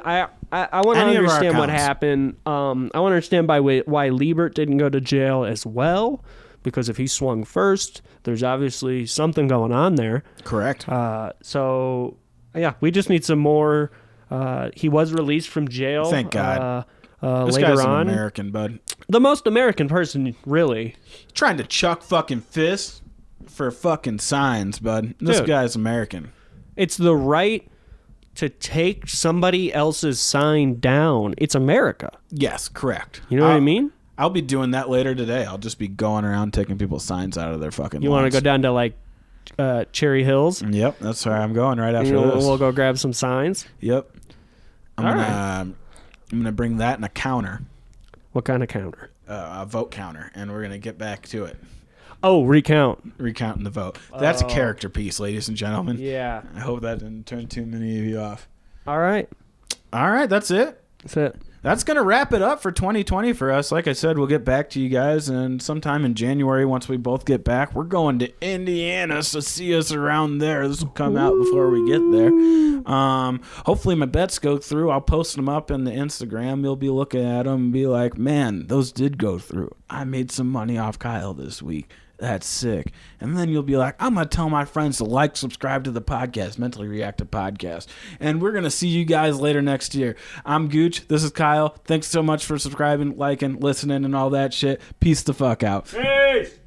I want to Any of our understand what accounts. happened. I want to understand why Liebert didn't go to jail as well. Because if he swung first, there's obviously something going on there. Correct. So, yeah, we just need some more. He was released from jail. Thank God. This later guy's on. an American, bud. The most American person, really. Trying to chuck fucking fists for fucking signs, bud. This Dude. guy's American. It's the right to take somebody else's sign down. It's America. Yes, correct. You know what I mean? I'll be doing that later today. I'll just be going around taking people's signs out of their fucking You want to lawns. go down to like Cherry Hills? Yep, that's where I'm going right after We'll, this. we'll go grab some signs. Yep. All I'm gonna bring that in a counter, What kind of counter? a vote counter, and we're gonna get back to it. Oh, recount. Recounting the vote. That's a character piece, ladies and gentlemen. Yeah. I hope that didn't turn too many of you off. All right. All right, that's it. That's it. That's going to wrap it up for 2020 for us. Like I said, we'll get back to you guys, and sometime in January, once we both get back, we're going to Indiana, so see us around there. This will come out before we get there. Hopefully my bets go through. I'll post them up in the Instagram. You'll be looking at them and be like, man, those did go through. I made some money off Kyle this week. That's sick. And then you'll be like, I'm going to tell my friends to like, subscribe to the podcast, Mentally Reactive Podcast. And we're going to see you guys later next year. I'm Gooch. This is Kyle. Thanks so much for subscribing, liking, listening, and all that shit. Peace the fuck out. Peace.